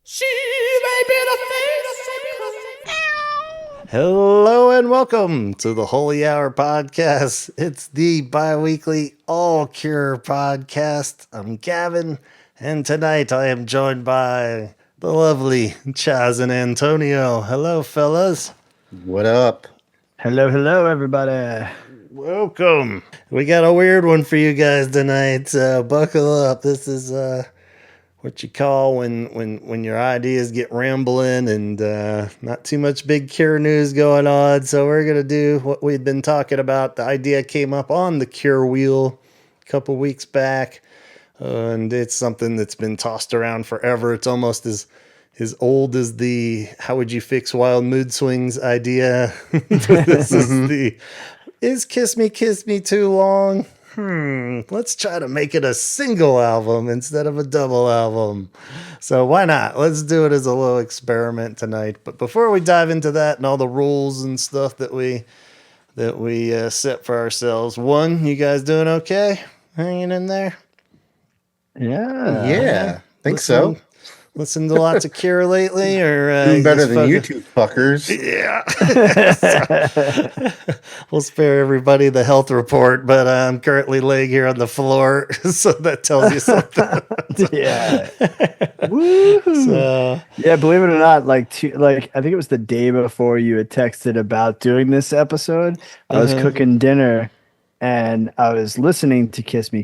She may be the face. Hello and welcome to the Holy Hour Podcast. It's the bi-weekly All Cure podcast. I'm Gavin, and tonight I am joined by the lovely Chaz and Antonio. Hello, fellas. What up? Hello, everybody. Welcome. We got a weird one for you guys tonight, so buckle up. This is what you call when your ideas get rambling and not too much big cure news going on. So we're gonna do what we've been talking about. The idea came up on the cure wheel a couple weeks back, and it's something that's been tossed around forever. It's almost as old as the "how would you fix wild mood swings" idea. This is Kiss Me too long? Let's try to make it a single album instead of a double album. So why not? Let's do it as a little experiment tonight. But before we dive into that and all the rules and stuff that we set for ourselves, you guys doing okay? Hanging in there? Yeah, think so. Listen to lots of Cure lately, or Doing better than you two fuckers. Yeah. We'll spare everybody the health report, but I'm currently laying here on the floor, so that tells you something. Yeah. Woo-hoo. So, Yeah, believe it or not, I think it was the day before you had texted about doing this episode. I was cooking dinner and I was listening to Kiss Me.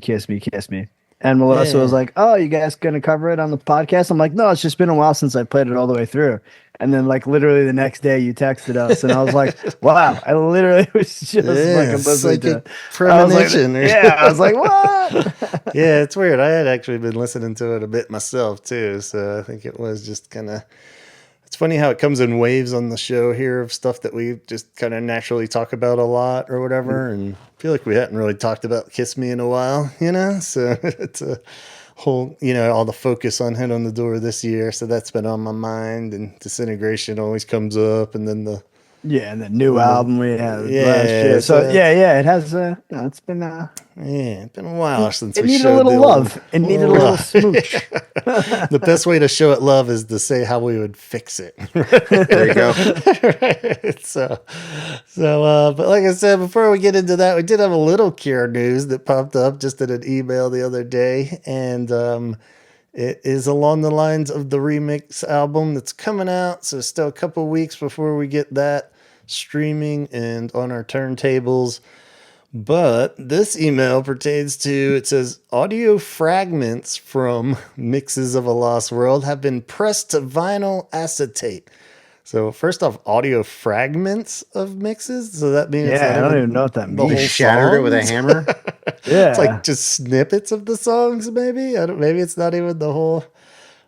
And Melissa was like, "Oh, you guys gonna cover it on the podcast?" I'm like, "No, it's just been a while since I played it all the way through." And then, literally the next day, you texted us, and I was like, "Wow!" I literally was just listening to premonition. I was like, "What?" Yeah, it's weird. I had actually been listening to it a bit myself too, so I think it was just kind of. It's funny how it comes in waves on the show here of stuff that we just kind of naturally talk about a lot or whatever. And I feel like we hadn't really talked about Kiss Me in a while, So it's a whole, all the focus on Head on the Door this year. So that's been on my mind, and Disintegration always comes up. And then and the new album we had last Yeah, year. so It has. It's been. it's been a while since It we needed showed a little the love. It needed a little smooch. The best way to show it love is to say how we would fix it. There you go. Right. But like I said, before we get into that, we did have a little Cure news that popped up just in an email the other day, and it is along the lines of the remix album that's coming out. So still a couple weeks before we get that streaming and on our turntables. But this email pertains to, it says, audio fragments from mixes of A Lost World have been pressed to vinyl acetate. So first off, audio fragments of mixes? So that means I don't even know what that means. You shattered it with a hammer? Yeah. It's like just snippets of the songs, maybe? Maybe it's not even the whole...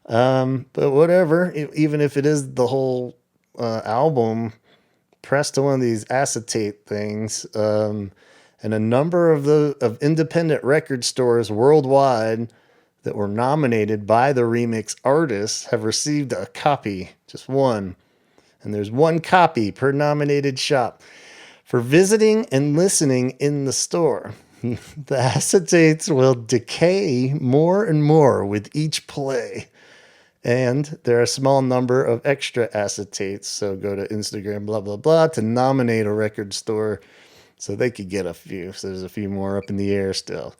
but whatever, even if it is the whole album pressed to one of these acetate things... and a number of independent record stores worldwide that were nominated by the remix artists have received a copy, just one. And there's one copy per nominated shop for visiting and listening in the store. The acetates will decay more and more with each play. And there are a small number of extra acetates. So go to Instagram, blah, blah, blah, to nominate a record store so they could get a few. So there's a few more up in the air still.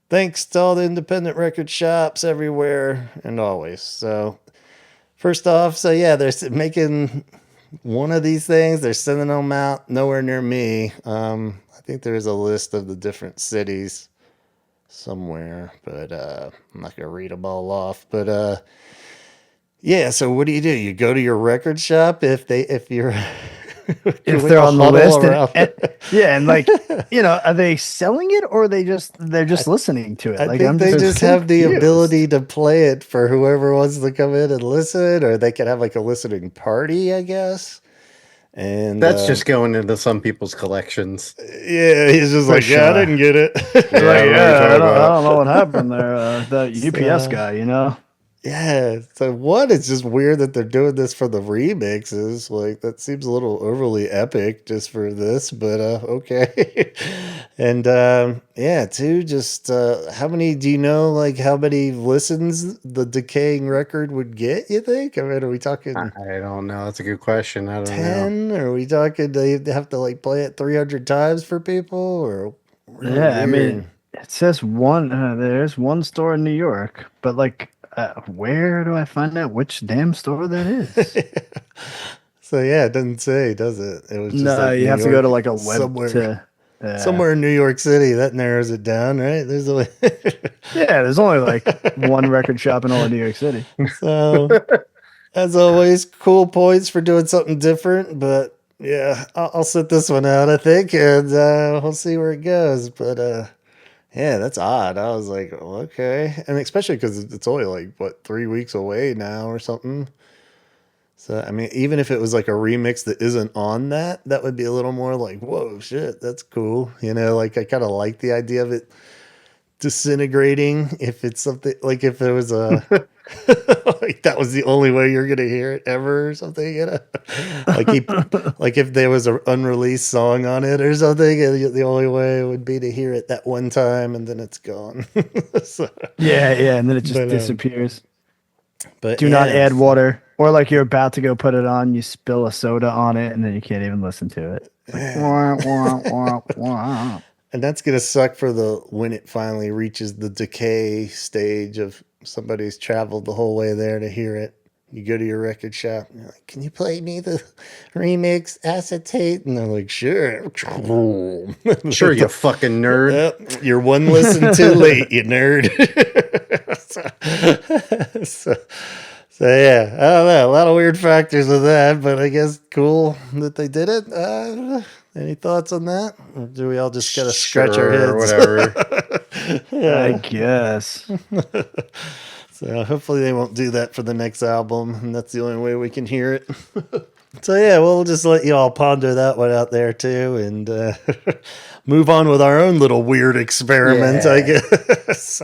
Thanks to all the independent record shops everywhere and always. So first off, they're making one of these things. They're sending them out nowhere near me. I think there's a list of the different cities somewhere, but I'm not going to read them all off. But so what do? You go to your record shop if you're... if they're on the list, are they selling it or they're just listening to it? I think they just have the ability to play it for whoever wants to come in and listen, or they could have like a listening party, I guess. And that's just going into some people's collections. Yeah, he's just like, I didn't get it. I don't know what happened there. The UPS guy, Yeah, so one, it's just weird that they're doing this for the remixes. Like, that seems a little overly epic just for this, but okay. And yeah, too, just how many do you know, like how many listens the Decaying record would get, you think? I mean, are we talking I don't know. That's a good question. I don't know. 10? Or are we talking they have to like play it 300 times for people? Or really Yeah, I mean, weird. it says one. There's one store in New York, but like, where do I find out which damn store that is? So yeah, it doesn't say, does it? It was just No, like you New have to go to York like a web somewhere. to. Somewhere in New York City, that narrows it down, right? There's a Yeah, there's only like one record shop in all of New York City. so as always, cool points for doing something different. But yeah, I'll sit this one out, I think, and we'll see where it goes. But yeah, that's odd. I was like, well, okay, and especially because it's only like what 3 weeks away now or something. So I mean, even if it was like a remix that isn't on that, that would be a little more like, whoa, shit, that's cool. You know, like I kind of like the idea of it disintegrating. If it's something like if there was a like that was the only way you're gonna hear it ever or something, you know, like he like if there was an unreleased song on it or something, and the only way would be to hear it that one time and then it's gone. So, Yeah, yeah, and then it just but disappears. but Do not yeah. add water. Or like you're about to go put it on, you spill a soda on it, and then you can't even listen to it. It's like wah, wah, wah, wah. And that's gonna suck for the when it finally reaches the decay stage of somebody's traveled the whole way there to hear it. You go to your record shop and you're like, "Can you play me the remix acetate?" And they're like, "Sure." Sure, you fucking nerd. You're one listen too late, you nerd. so, so yeah, I don't know. A lot of weird factors with that, but I guess cool that they did it. Any thoughts on that? Or do we all just gotta scratch our Sure, heads? whatever. I guess. So hopefully they won't do that for the next album, and that's the only way we can hear it. So yeah, we'll just let you all ponder that one out there too, and move on with our own little weird experiment, I guess.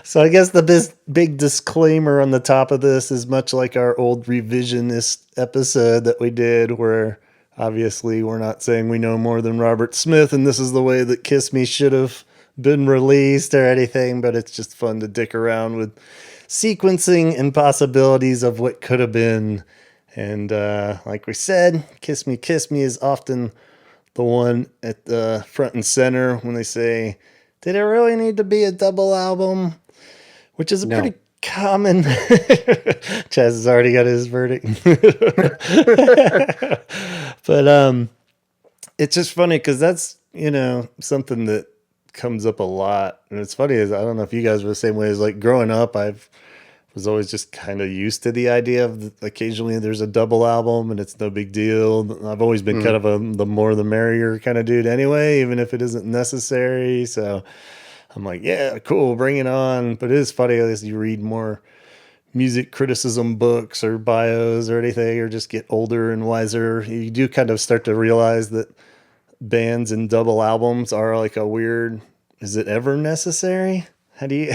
So I guess the big disclaimer on the top of this is much like our old revisionist episode that we did, where obviously we're not saying we know more than Robert Smith, and this is the way that Kiss Me should have been released or anything, but it's just fun to dick around with sequencing and possibilities of what could have been. And like we said, Kiss Me is often the one at the front and center when they say, did it really need to be a double album? Which is a No. pretty common. Chaz has already got his verdict. But it's just funny because that's, something that comes up a lot. And it's funny is I don't know if you guys were the same way as like growing up, I've was always just kind of used to the idea of occasionally there's a double album and it's no big deal. I've always been kind of the more the merrier kind of dude anyway, even if it isn't necessary. So I'm like, yeah, cool, bring it on. But it is funny as you read more music criticism books or bios or anything, or just get older and wiser, you do kind of start to realize that bands and double albums are like a weird, is it ever necessary? How do you,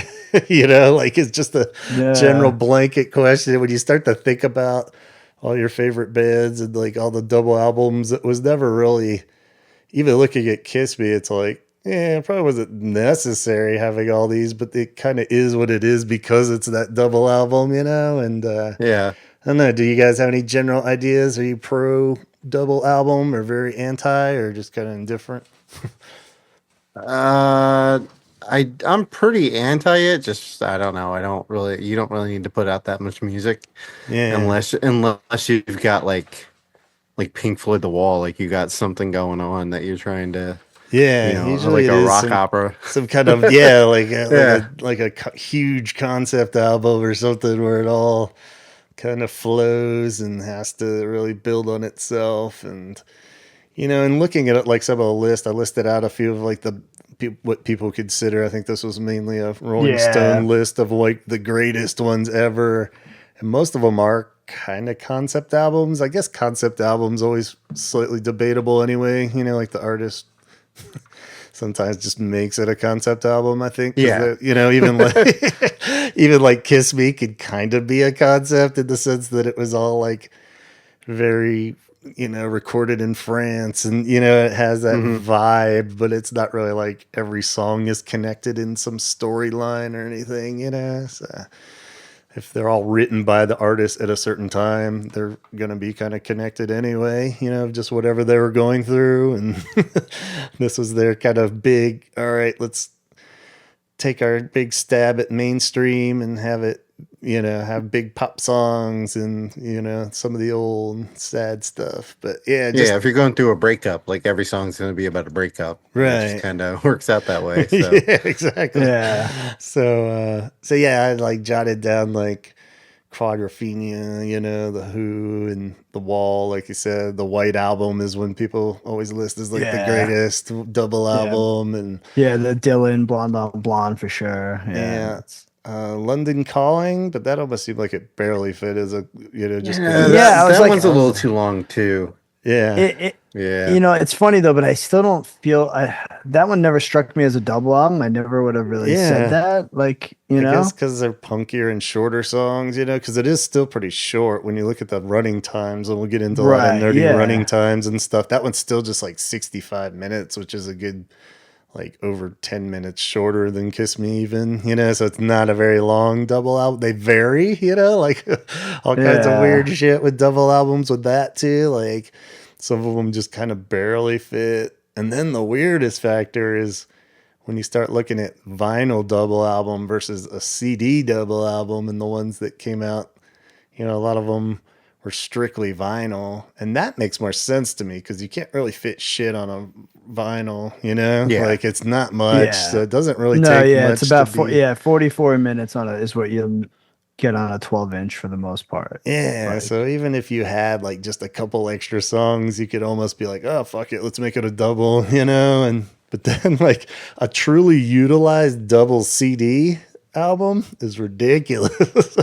like it's just a general blanket question. When you start to think about all your favorite bands and like all the double albums, it was never really, even looking at Kiss Me, it's like, yeah, it probably wasn't necessary having all these, but it kind of is what it is because it's that double album, and Yeah. I don't know. Do you guys have any general ideas? Are you pro double album or very anti or just kind of indifferent? I'm pretty anti it. Just I don't know. You don't really need to put out that much music Yeah. unless you've got like Pink Floyd The Wall, like you got something going on that you're trying to, Yeah, usually like it a is rock opera. some kind of like a huge concept album or something where it all kind of flows and has to really build on itself. And and looking at it, like some of the list, I listed out a few of like what people consider. I think this was mainly a Rolling Stone list of like the greatest ones ever, and most of them are kind of concept albums. I guess concept albums always slightly debatable anyway. Like the artist sometimes just makes it a concept album, I think. Yeah. Even like even like Kiss Me could kind of be a concept in the sense that it was all like very recorded in France, and it has that Mm-hmm. vibe, but it's not really like every song is connected in some storyline or anything. So if they're all written by the artist at a certain time, they're going to be kind of connected anyway, just whatever they were going through. And this was their kind of big, all right, let's take our big stab at mainstream and have it, have big pop songs and, some of the old sad stuff. But yeah, just Yeah, if you're going through a breakup, like every song's going to be about a breakup. And it just right. kind of works out that way. So Yeah, exactly. Yeah. So yeah, I like jotted down like Quadrophenia, the Who and the Wall, like you said. The White Album is when people always list as like the Yeah. greatest double Yeah. album, and Yeah, the Dylan Blonde on Blonde for sure. Yeah. yeah. London Calling, but that almost seemed like it barely fit as a just 'cause yeah, it's- Yeah, I was that like- one's a little too long too. yeah. Yeah. It's funny though, but I still don't feel that one never struck me as a double album. I never would have really Yeah. said that. Like, I guess because they're punkier and shorter songs, because it is still pretty short when you look at the running times, and we'll get into a lot of Right, nerdy yeah. running times and stuff. That one's still just like 65 minutes, which is a good, like over 10 minutes shorter than Kiss Me even, so it's not a very long double album. They vary, like all kinds of Yeah. weird shit with double albums with that too. Like some of them just kind of barely fit. And then the weirdest factor is when you start looking at vinyl double album versus a CD double album, and the ones that came out, a lot of them were strictly vinyl, and that makes more sense to me because you can't really fit shit on a vinyl, Yeah. like it's not much, Yeah. so it doesn't really No, take yeah, much. it's about to be, 44 minutes on it is what you get on a 12-inch for the most part. yeah. Like- So even if you had like just a couple extra songs, you could almost be like, oh fuck it, let's make it a double, and but then like a truly utilized double CD album is ridiculous.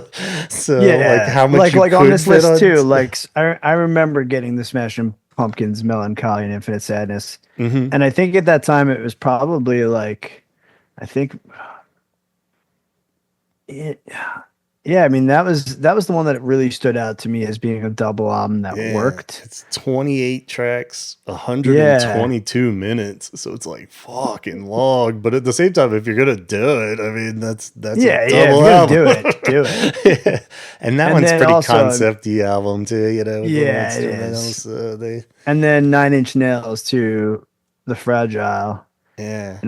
So like how much you like on could this fit list too. on- Like I remember getting the Smashing Pumpkins Melancholy and Infinite Sadness, Mhm. and I think at that time it was probably like, I think it. Yeah, I mean that was the one that really stood out to me as being a double album that Yeah, worked. It's 28 tracks, 122 minutes. So it's like fucking long. But at the same time, if you're gonna do it, I mean that's Yeah, a yeah, if double you're album. gonna do it. Yeah. And that And one's then pretty also- concept-y album too, with the Yeah, it instrumentals, they And then 9-Inch Nails to The Fragile. yeah.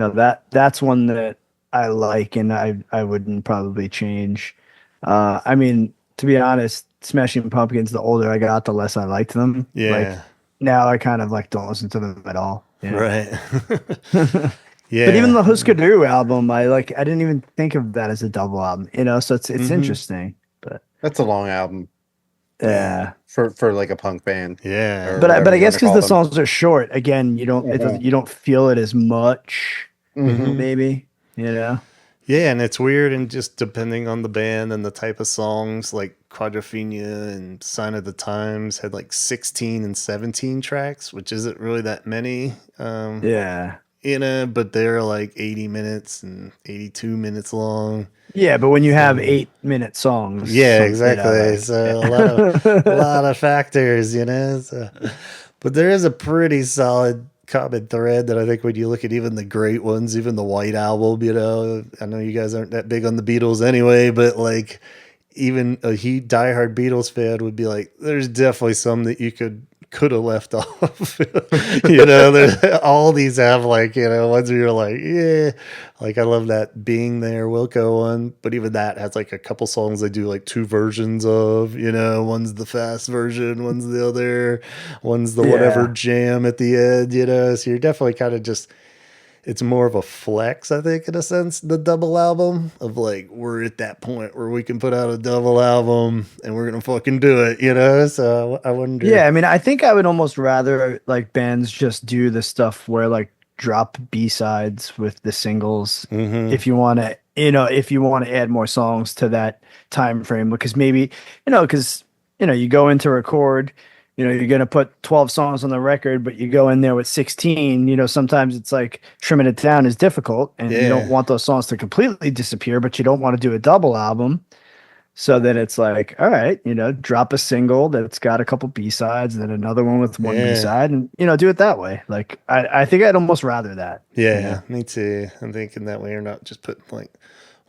That's one that I like and I wouldn't probably change. I mean, to be honest, Smashing Pumpkins, the older I got, the less I liked them. Yeah. Like now I kind of like don't listen to them at all. Right. Yeah. But even the Husker Du album, I didn't even think of that as a double album, so it's Mhm. interesting. But That's a long album yeah. for like a punk band. yeah. Or But I whatever you guess wanna because call the them. songs are short, again, you don't Mhm. you don't feel it as much, Mhm. maybe. Yeah, and it's weird, and just depending on the band and the type of songs, like Quadrophenia and Sign of the Times had like 16 and 17 tracks, which isn't really that many. Yeah. But they're like 80 minutes and 82 minutes long. Yeah, but when you have 8-minute songs. Yeah, exactly. So a yeah. lot of factors, So. But there is a pretty solid common thread that I think when you look at even the great ones, even the White Album, I know you guys aren't that big on the Beatles anyway, but like even a diehard Beatles fan would be like, there's definitely some that you could have left off. All these have like, ones where you're like, yeah, like I love that Being There Wilco one, but even that has like a couple songs they do like two versions of, one's the fast version, one's the other, one's the whatever jam at the end, so you're definitely kind of just, it's more of a flex, I think, in a sense, the double album of like, we're at that point where we can put out a double album and we're going to fucking do it, So I wonder. Yeah, I mean, I think I would almost rather like bands just do the stuff where like drop B-sides with the singles Mhm. if you want to, if you want to add more songs to that time frame, because maybe, you go into record, you're going to put 12 songs on the record, but you go in there with 16, sometimes it's like trimming it down is difficult and you Yeah. don't want those songs to completely disappear, but you don't want to do a double album. So then it's like, all right, drop a single that's got a couple B-sides, then another one with one Yeah. B-side, and do it that way. Like I think I'd almost rather that. Yeah, me too. I'm thinking that way you're not just putting like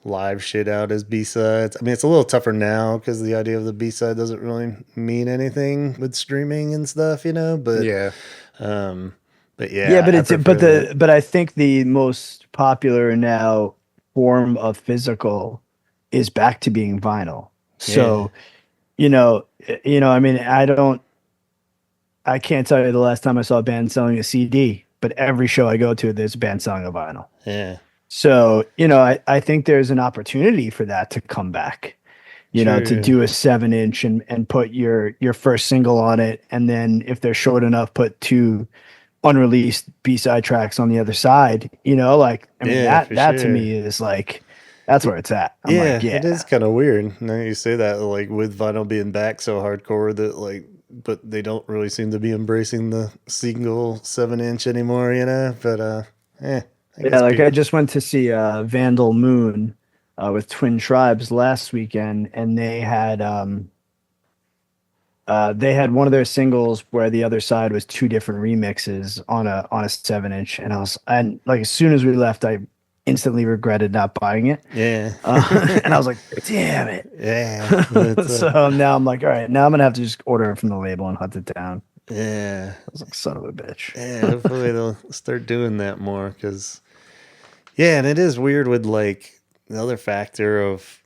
live shit out as B-sides. I mean, it's a little tougher now because the idea of the B-side doesn't really mean anything with streaming and stuff, but Yeah. but yeah, Yeah, but I it's prefer that. but I think the most popular now form of physical is back to being vinyl. Yeah. So, I mean, I can't tell you the last time I saw a band selling a CD, but every show I go to, there's a band selling a vinyl. Yeah. So, I think there's an opportunity for that to come back, to True. do a 7-inch and put your first single on it. And then if they're short enough, put two unreleased B-side tracks on the other side, like, I mean, Yeah, for that to sure. me is like, that's where it's at. I'm like, Yeah, it is yeah, kind of weird. Now you say that, like with vinyl being back so hardcore that like, but they don't really seem to be embracing the single 7-inch anymore, But I yeah. guess Like I people. just went to see Vandal Moon with Twin Tribes last weekend, and they had one of their singles where the other side was two different remixes on a 7-inch, and like as soon as we left, I instantly regretted not buying it, Yeah, and I was like, damn it. yeah, that's So now I'm like, all right, now I'm gonna have to just order it from the label and hunt it down. yeah, I was like, son of a bitch. yeah. Hopefully they'll start doing that more because yeah, and it is weird with like the other factor of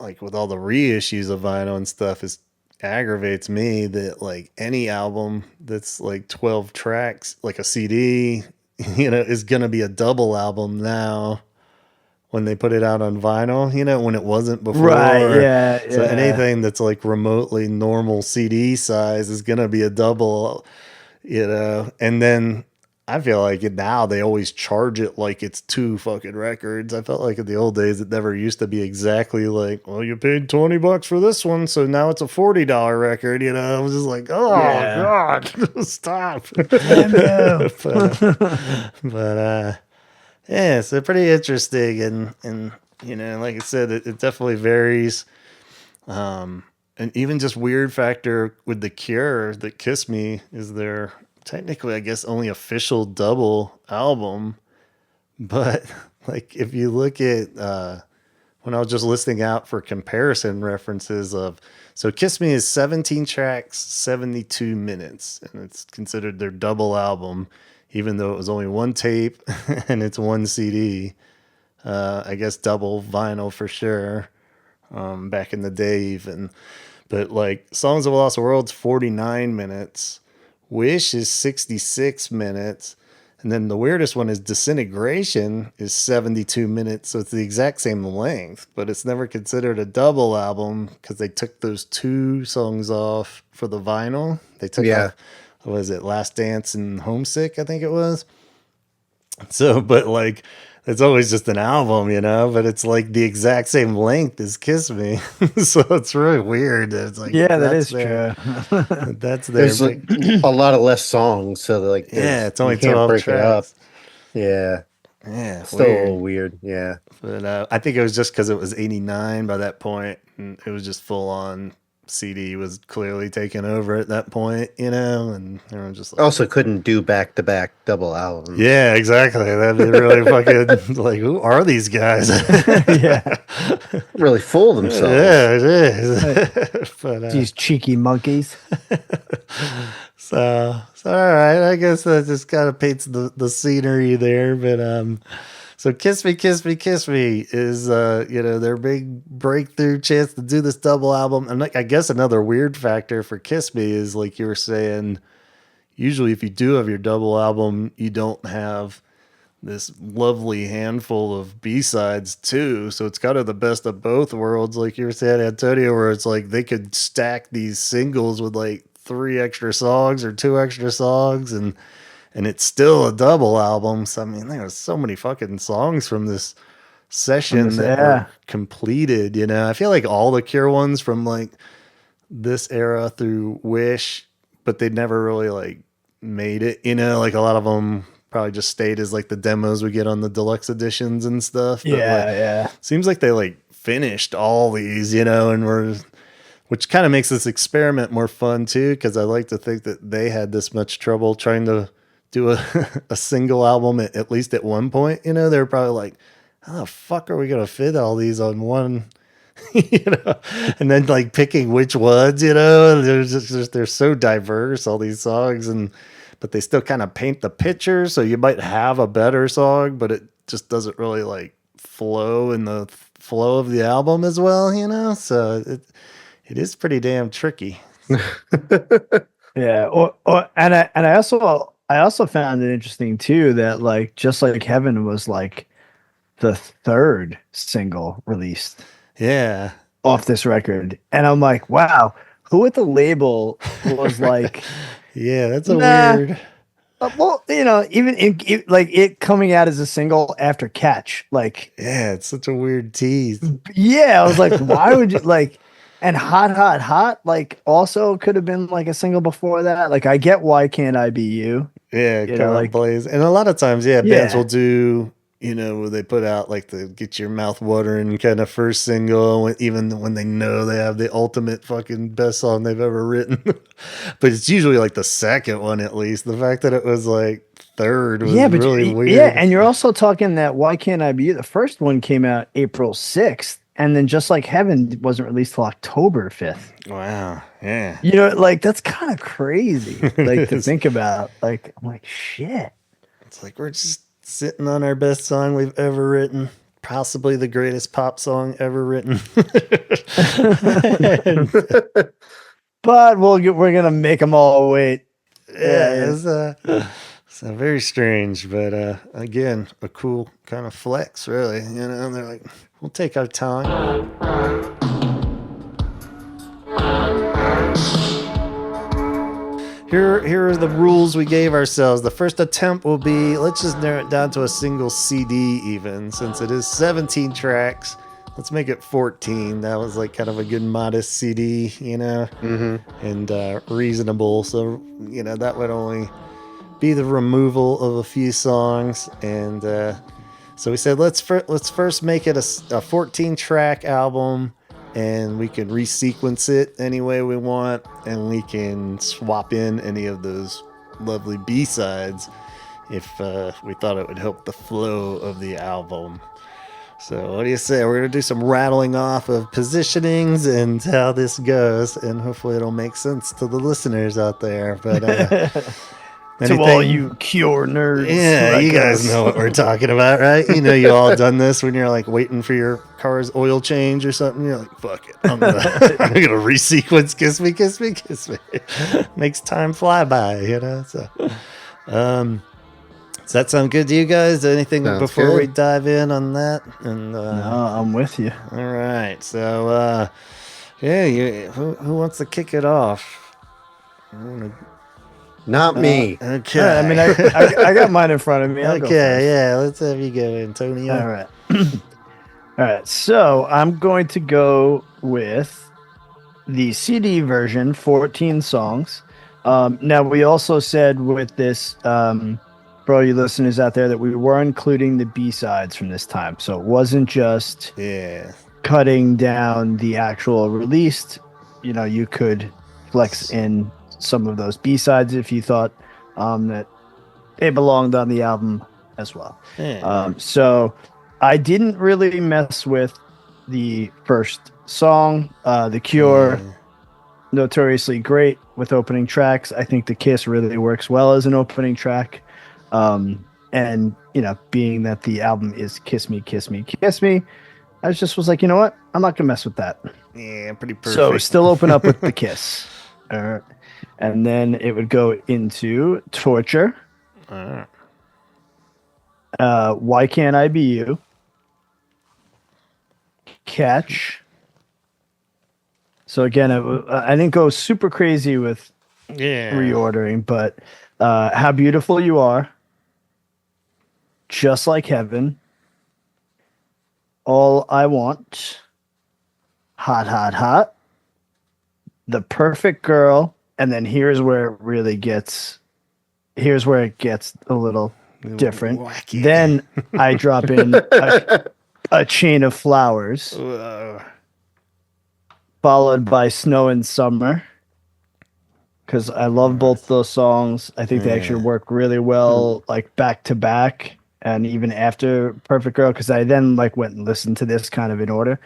like with all the reissues of vinyl and stuff is aggravates me that like any album that's like 12 tracks like a CD is gonna be a double album now when they put it out on vinyl when it wasn't Right? before. Yeah, So yeah, anything that's like remotely normal CD size is gonna be a double, and then I feel like now they always charge it like it's two fucking records. I felt like in the old days it never used to be exactly like, well, you paid $20 for this one, so now it's a $40 record. I was just like, oh yeah. god, stop. Damn you. But yeah, so pretty interesting, and like I said, it definitely varies. And even just weird factor with the Cure that Kiss Me is their technically, I guess, only official double album. But like if you look at when I was just listing out for comparison references of so Kiss Me is 17 tracks, 72 minutes, and it's considered their double album, even though it was only one tape and it's one CD. I guess double vinyl for sure. Back in the day even. But like Songs of a Lost World's 49 minutes. Wish is 66 minutes. And then the weirdest one is Disintegration is 72 minutes. So it's the exact same length, but it's never considered a double album because they took those two songs off for the vinyl. They took Yeah. off, what was it, Last Dance and Homesick, I think it was. So, but like, it's always just an album, but it's like the exact same length as Kiss Me. So it's really weird. It's like, Yeah, that is true. that's there. There's like a lot of less songs, so like Yeah, it's you only can't 12 break it up. tracks. Yeah. Yeah, Still a weird. little weird. Yeah. But I think it was just because it was 89 by that point, and it was just full on CD was clearly taken over at that point, and they were just like, Also couldn't do back to back double albums. yeah, exactly. That'd be really fucking like, who are these guys? Yeah, Really fool themselves. Yeah, it is. But these cheeky monkeys. so all right, I guess that just kind of paints the scenery there. But so Kiss Me, Kiss Me, Kiss Me is their big breakthrough chance to do this double album. And like I guess another weird factor for Kiss Me is like you were saying, usually if you do have your double album, you don't have this lovely handful of B-sides too. So it's kind of the best of both worlds, like you were saying, Antonio, where it's like they could stack these singles with like 3 extra songs or 2 extra songs and it's still a double album. So I mean there was so many fucking songs from this session that were Yeah, completed, I feel like all the Cure ones from like this era through Wish, but they never really like made it, like a lot of them probably just stayed as like the demos we get on the deluxe editions and stuff. But like yeah, yeah. seems like they like finished all these, and which kind of makes this experiment more fun too, because I like to think that they had this much trouble trying to do a single album at least at one point. They were probably like, how the fuck are we gonna fit all these on one? And then like picking which ones, they're so diverse, all these songs, but they still kind of paint the picture. So you might have a better song, but it just doesn't really like flow in the flow of the album as well, So it is pretty damn tricky. Yeah. And I also found it interesting too that like just like Heaven was like the third single released. Yeah. Off this record. And I'm like, wow, who at the label was like, yeah, that's weird. Well, even like it coming out as a single after Catch, like, yeah, it's such a weird tease. Yeah, I was like, why would you like? And Hot, Hot, Hot, like, also could have been like a single before that. Like, I get Why Can't I Be You? Yeah, like Blaze. And a lot of times, bands will do. Where they put out like the get your mouth watering kind of first single, even when they know they have the ultimate fucking best song they've ever written. But it's usually like the second one, at least. The fact that it was like third was really weird. Yeah, and you're also talking that Why Can't I Be You? The first one came out April 6th, and then Just Like Heaven wasn't released till October 5th. Wow, yeah. Like that's kind of crazy, like to think about. Like, I'm like, shit. It's like we're just sitting on our best song we've ever written, possibly the greatest pop song ever written. But we're gonna make them all wait. Yeah, it's very strange, but again, a cool kind of flex, really. They're like, we'll take our time. Here are the rules we gave ourselves. The first attempt will be, let's just narrow it down to a single CD even, since it is 17 tracks. Let's make it 14. That was like kind of a good modest CD, and reasonable. So, that would only be the removal of a few songs. And so we said, let's first make it a 14 track album. And we can resequence it any way we want, and we can swap in any of those lovely B-sides if we thought it would help the flow of the album. So what do you say? We're going to do some rattling off of positionings and how this goes, and hopefully it'll make sense to the listeners out there. But to all you Cure nerds. Yeah, you guys know what we're talking about, right? You all done this when you're like waiting for your car's oil change or something. You're like, fuck it. I'm gonna resequence Kiss Me, Kiss Me, Kiss Me. Makes time fly by, So does that sound good to you guys? Anything Sounds before good. we dive in on that? And No, I'm with you. all right. So who wants to kick it off? Not me. Okay. Yeah, I mean, I got mine in front of me. I'll go Okay, first. yeah, let's have you go, Antonio. All right. All right. So I'm going to go with the CD version, 14 songs. Now, we also said with this, for all you listeners out there, that we were including the B-sides from this time. So it wasn't just cutting down the actual released. You could flex in some of those B-sides if you thought that they belonged on the album as well. So I didn't really mess with the first song. The Cure, notoriously great with opening tracks. I think the Kiss really works well as an opening track. And being that the album is Kiss Me, Kiss Me, Kiss Me, I was like, you know what? I'm not gonna mess with that. Yeah, pretty perfect. So still open up with the Kiss. And then it would go into Torture. Why Can't I Be You? Catch. So again, I didn't go super crazy with reordering, but How Beautiful You Are. Just Like Heaven. All I Want. Hot, Hot, Hot. The Perfect Girl. And then here's where it gets a little different. Wacky. Then I drop in A Chain of Flowers, followed by Snow and Summer. Because I love both those songs. I think they actually work really well, like back to back, and even after Perfect Girl. Because I then like went and listened to this kind of in order.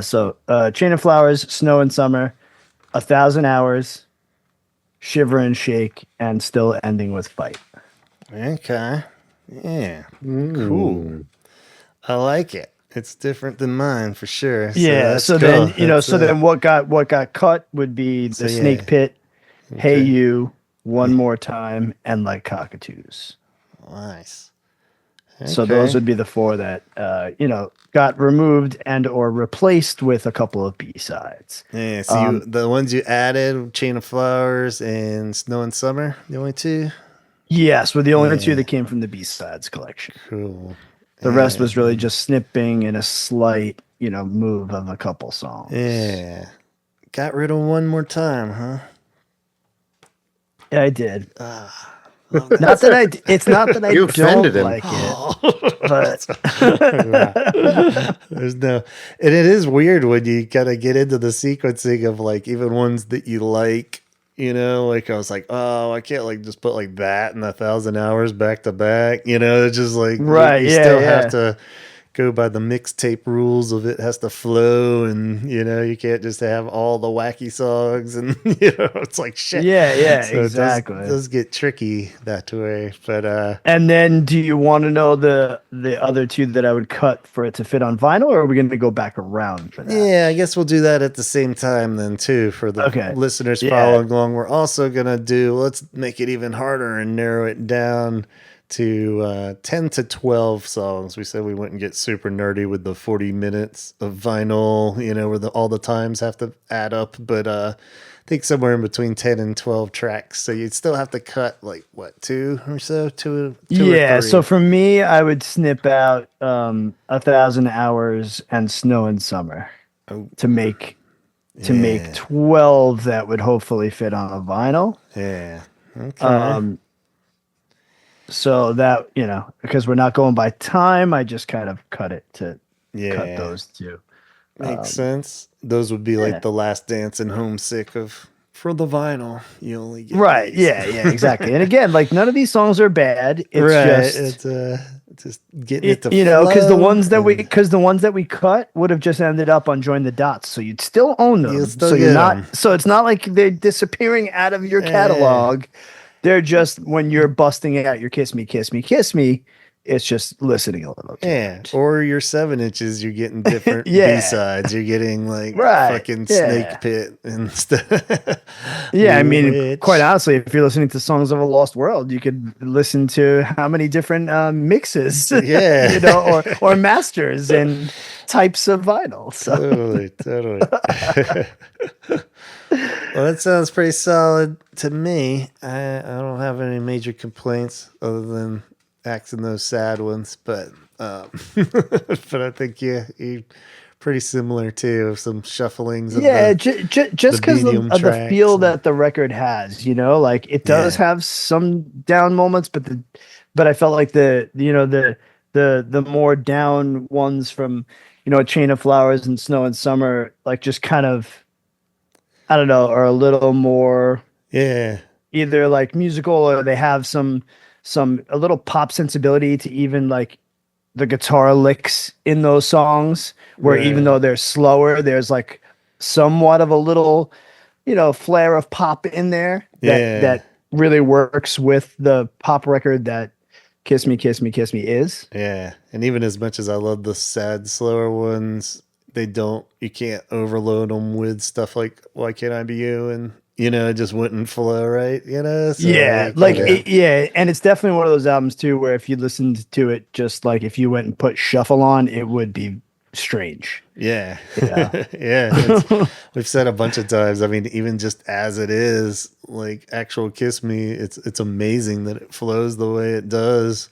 So Chain of Flowers, Snow and Summer, 1,000 Hours, Shiver and Shake, and still ending with Fight. Okay. Yeah. Cool. I like it. It's different than mine for sure. So Yeah. that's So cool. then then what got cut would be the Snake Pit, Hey You, One More Time, and Like Cockatoos. Nice. So those would be the four that got removed and or replaced with a couple of B-sides. Yeah. So the ones you added, Chain of Flowers and Snow and Summer, the only two. Yes, were the only two that came from the B-sides collection. Cool. The rest was really just snipping and a slight, move of a couple songs. Yeah. Got rid of One More Time, huh? Yeah, I did. Not that it's not that I You don't offended him. like it, but There's no, and it is weird when you kind of get into the sequencing of like even ones that you like, like I was like, oh, I can't like just put like that and 1,000 Hours back to back, it's just like, right, you still have to go by the mixtape rules of it has to flow, and you can't just have all the wacky songs, and it's like shit. Yeah, So exactly. it does get tricky that way, but And then, do you want to know the other two that I would cut for it to fit on vinyl, or are we going to go back around for that? yeah, I guess we'll do that at the same time then too for the listeners following along. We're also gonna let's make it even harder and narrow it down to 10 to 12 songs. We said we wouldn't get super nerdy with the 40 minutes of vinyl, where all the times have to add up, but I think somewhere in between 10 and 12 tracks. So you'd still have to cut like what, two or so? Two yeah, or three. so for me, I would snip out 1,000 Hours and Snow and Summer to make 12 that would hopefully fit on a vinyl. Yeah. Okay. So that, because we're not going by time, I just kind of cut it to cut those two. Makes sense. Those would be like the Last Dance and Homesick for the vinyl. You only get right. these. Yeah, exactly. And again, like none of these songs are bad. It's just getting it to because the flow. ones that we cut would have just ended up on Join the Dots, so you'd still own them. Still so you're not. them. So it's not like they're disappearing out of your catalog. They're just when you're busting out your Kiss Me, Kiss Me, Kiss Me. It's just listening a little. Or your 7 inches, you're getting different B-sides. You're getting like fucking Snake Pit and stuff. I mean, quite honestly, if you're listening to Songs of a Lost World, you could listen to how many different mixes, or masters and types of vinyl. So. Totally. Well, that sounds pretty solid to me. I don't have any major complaints other than acting those sad ones, but but I think you're pretty similar too. Some shufflings. Just because of the feel that the record has, like it does have some down moments, but I felt like the more down ones from A Chain of Flowers and Snow and Summer, like just kind of, I don't know, are a little more either like musical or they have a little pop sensibility to even like the guitar licks in those songs where even though they're slower, there's like somewhat of a little, flair of pop in there that really works with the pop record that Kiss Me, Kiss Me, Kiss Me is. Yeah. And even as much as I love the sad, slower ones, you can't overload them with stuff like Why Can't I Be You? And it just wouldn't flow right, So and it's definitely one of those albums too where if you listened to it just like if you went and put shuffle on, it would be strange. Yeah. We've said a bunch of times, I mean, even just as it is, like actual Kiss Me, it's amazing that it flows the way it does,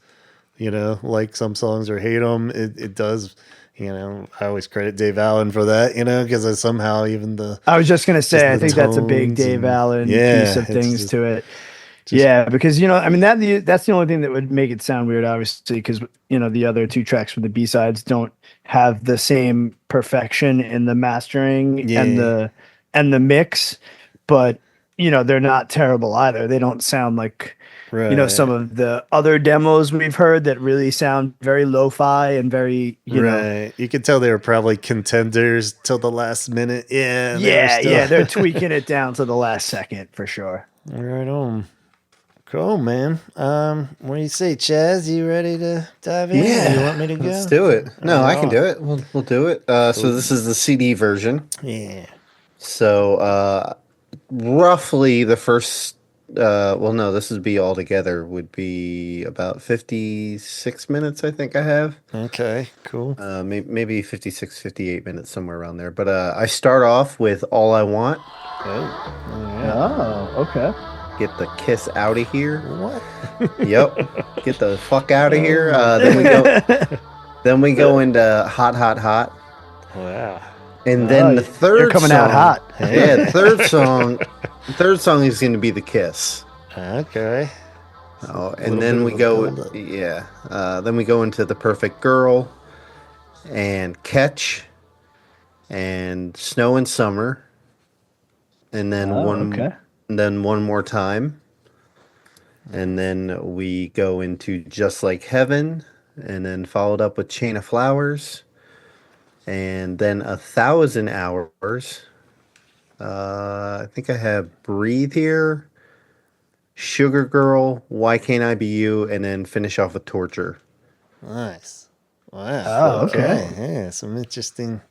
like some songs or hate them, it does. I always credit Dave Allen for that, because somehow even I was just going to say, I think that's a big Dave Allen piece of things to it. Yeah, because I mean that's the only thing that would make it sound weird, obviously, because the other two tracks from the B-sides don't have the same perfection in the mastering and Yeah. the mix, but they're not terrible either. They don't sound like some Right. of the other demos we've heard that really sound very lo-fi and very Right. You could tell they were probably contenders till the last minute. Yeah. They were still. yeah, they're tweaking it down to the last second for sure. Right on. Cool, man. What do you say, Chaz? You ready to dive in? Yeah, Or you want me to go? let's do it. No, I can Alright. do it. We'll do it. So this is the CD version. Yeah. So roughly the first, well, no, this would be all together would be about 56 minutes. I think I have. Okay. Cool. Maybe 56, 58 minutes, somewhere around there. But I start off with All I Want. Oh. Oh, okay. Get the kiss out of here. What? Yep. Get the fuck out of here. Then we go into Hot, Hot, Hot. Wow. And then the third you're coming song, out hot. Yeah, the third song is going to be the kiss. Okay. Oh, Little and then bit we of a go, build-up. then we go into The Perfect Girl and Catch and Snow and Summer. And then one more time. And then we go into Just Like Heaven, and then followed up with Chain of Flowers, and then 1,000 Hours. I think I have Breathe here, Sugar Girl, Why Can't I Be You, and then finish off with Torture. Nice. Wow. Oh, okay. Yeah. Some interesting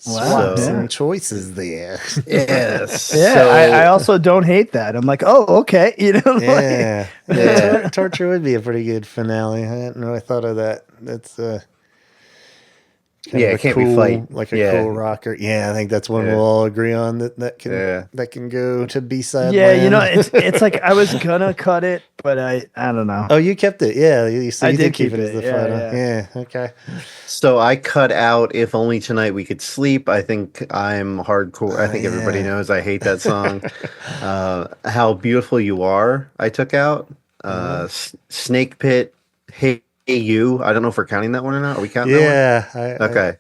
Wow. swaps So- and choices there. Yes. Yeah, So- I also don't hate that. I'm like, oh, okay. Yeah. Yeah. Torture would be a pretty good finale. I hadn't really thought of that. That's kind Yeah, of a it can't cool, be fight. like a Yeah. cool rocker. Yeah, I think that's one Yeah. we'll all agree on that Yeah. can go to B-side. Yeah, land. it's like I was gonna cut it, but I don't know. Oh, you kept it. Yeah, so I you did keep keep it as it. the Yeah, final. yeah. Yeah. Okay. So I cut out If Only Tonight We Could Sleep. I think I'm hardcore. I think everybody yeah. knows I hate that song. How Beautiful You Are, I took out. Snake Pit, Hey You. I don't know if we're counting that one or not. Are we counting Yeah. that one? Okay.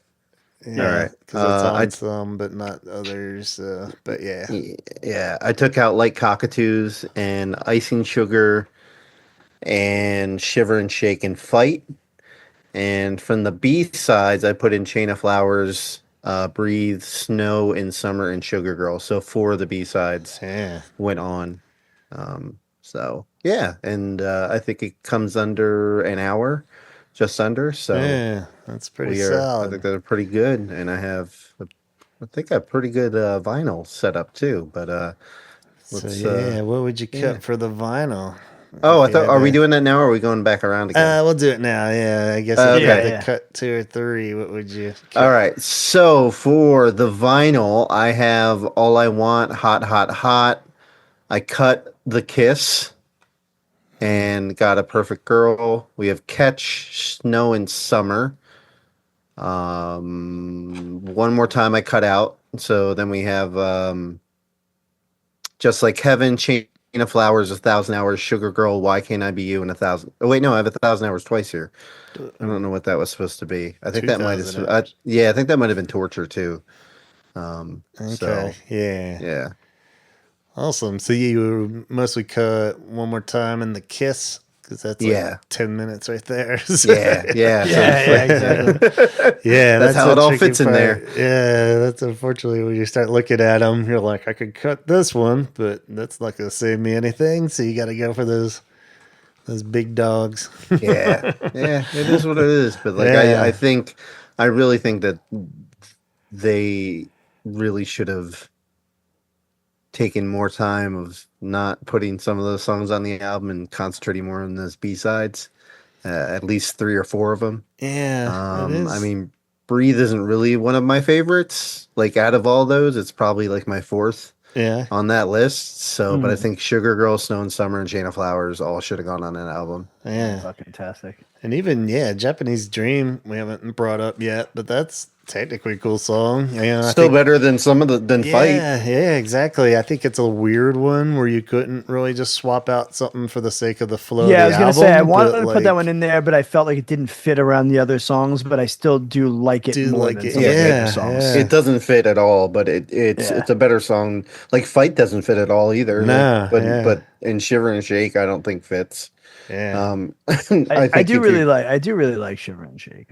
Yeah, All right. because it's on I- some, but not others. But yeah. Yeah, I took out Like Cockatoos and Icing Sugar and Shiver and Shake and Fight. And from the B sides, I put in Chain of Flowers, Breathe, Snow and Summer, and Sugar Girl. So 4 of the B sides Yeah. went on. So yeah, and I think it comes under an hour, just under. So Yeah. That's pretty I solid. think they're pretty good, and I think I have pretty good vinyl set up too. But So let's, yeah, what would you cut yeah. for the vinyl? oh, I If you thought, had are we to- doing that now, or are we going back around again? We'll do it now. Yeah, I guess Okay. if you had to Yeah. cut 2 or 3, what would you? Cut? All right. So for the vinyl, I have All I Want, Hot, Hot, Hot. I cut The Kiss and got A Perfect Girl. We have Catch, Snow and Summer. One more time I cut out. So then we have Just Like Heaven, Chain of Flowers, 1,000 Hours, Sugar Girl, Why Can't I Be You, and 1,000. Oh wait, no, I have 1,000 Hours twice here. I don't know what that was supposed to be. I think that might 2,000 have. hours. Yeah, I think that might have been Torture too. Okay. So Yeah. yeah. Awesome. So you mostly cut one more time in the kiss because that's like Yeah. 10 minutes right there. So- Yeah, yeah, Yeah, exactly. Yeah, That's how the it all tricky fits in there. Yeah, that's unfortunately when you start looking at them, you're like, I could cut this one, but that's not going to save me anything. So you got to go for those big dogs. yeah, yeah. It is what it is. But like, Yeah. I really think that they really should have taken more time of not putting some of those songs on the album and concentrating more on those B sides. At least 3 or 4 of them. Yeah, it is. I mean, Breathe isn't really one of my favorites. Like out of all those, it's probably like my 4th yeah, on that list. So, but I think Sugar Girl, Snow and Summer, and Chain of Flowers all should have gone on that album. yeah. Fucking fantastic. And even, Japanese Dream, we haven't brought up yet, but that's technically cool song. Yeah, Still better than some of than Fight. Yeah, exactly. I think it's a weird one where you couldn't really just swap out something for the sake of the flow. Yeah, I was gonna say I album, wanted to put that one in there, but I felt like it didn't fit around the other songs. But I still do like it more than some of the other songs. It doesn't fit at all, but it's a better song. Like Fight doesn't fit at all either. No, but and Shiver and Shake I don't think fits. Yeah, I do really like Shiver and Shake.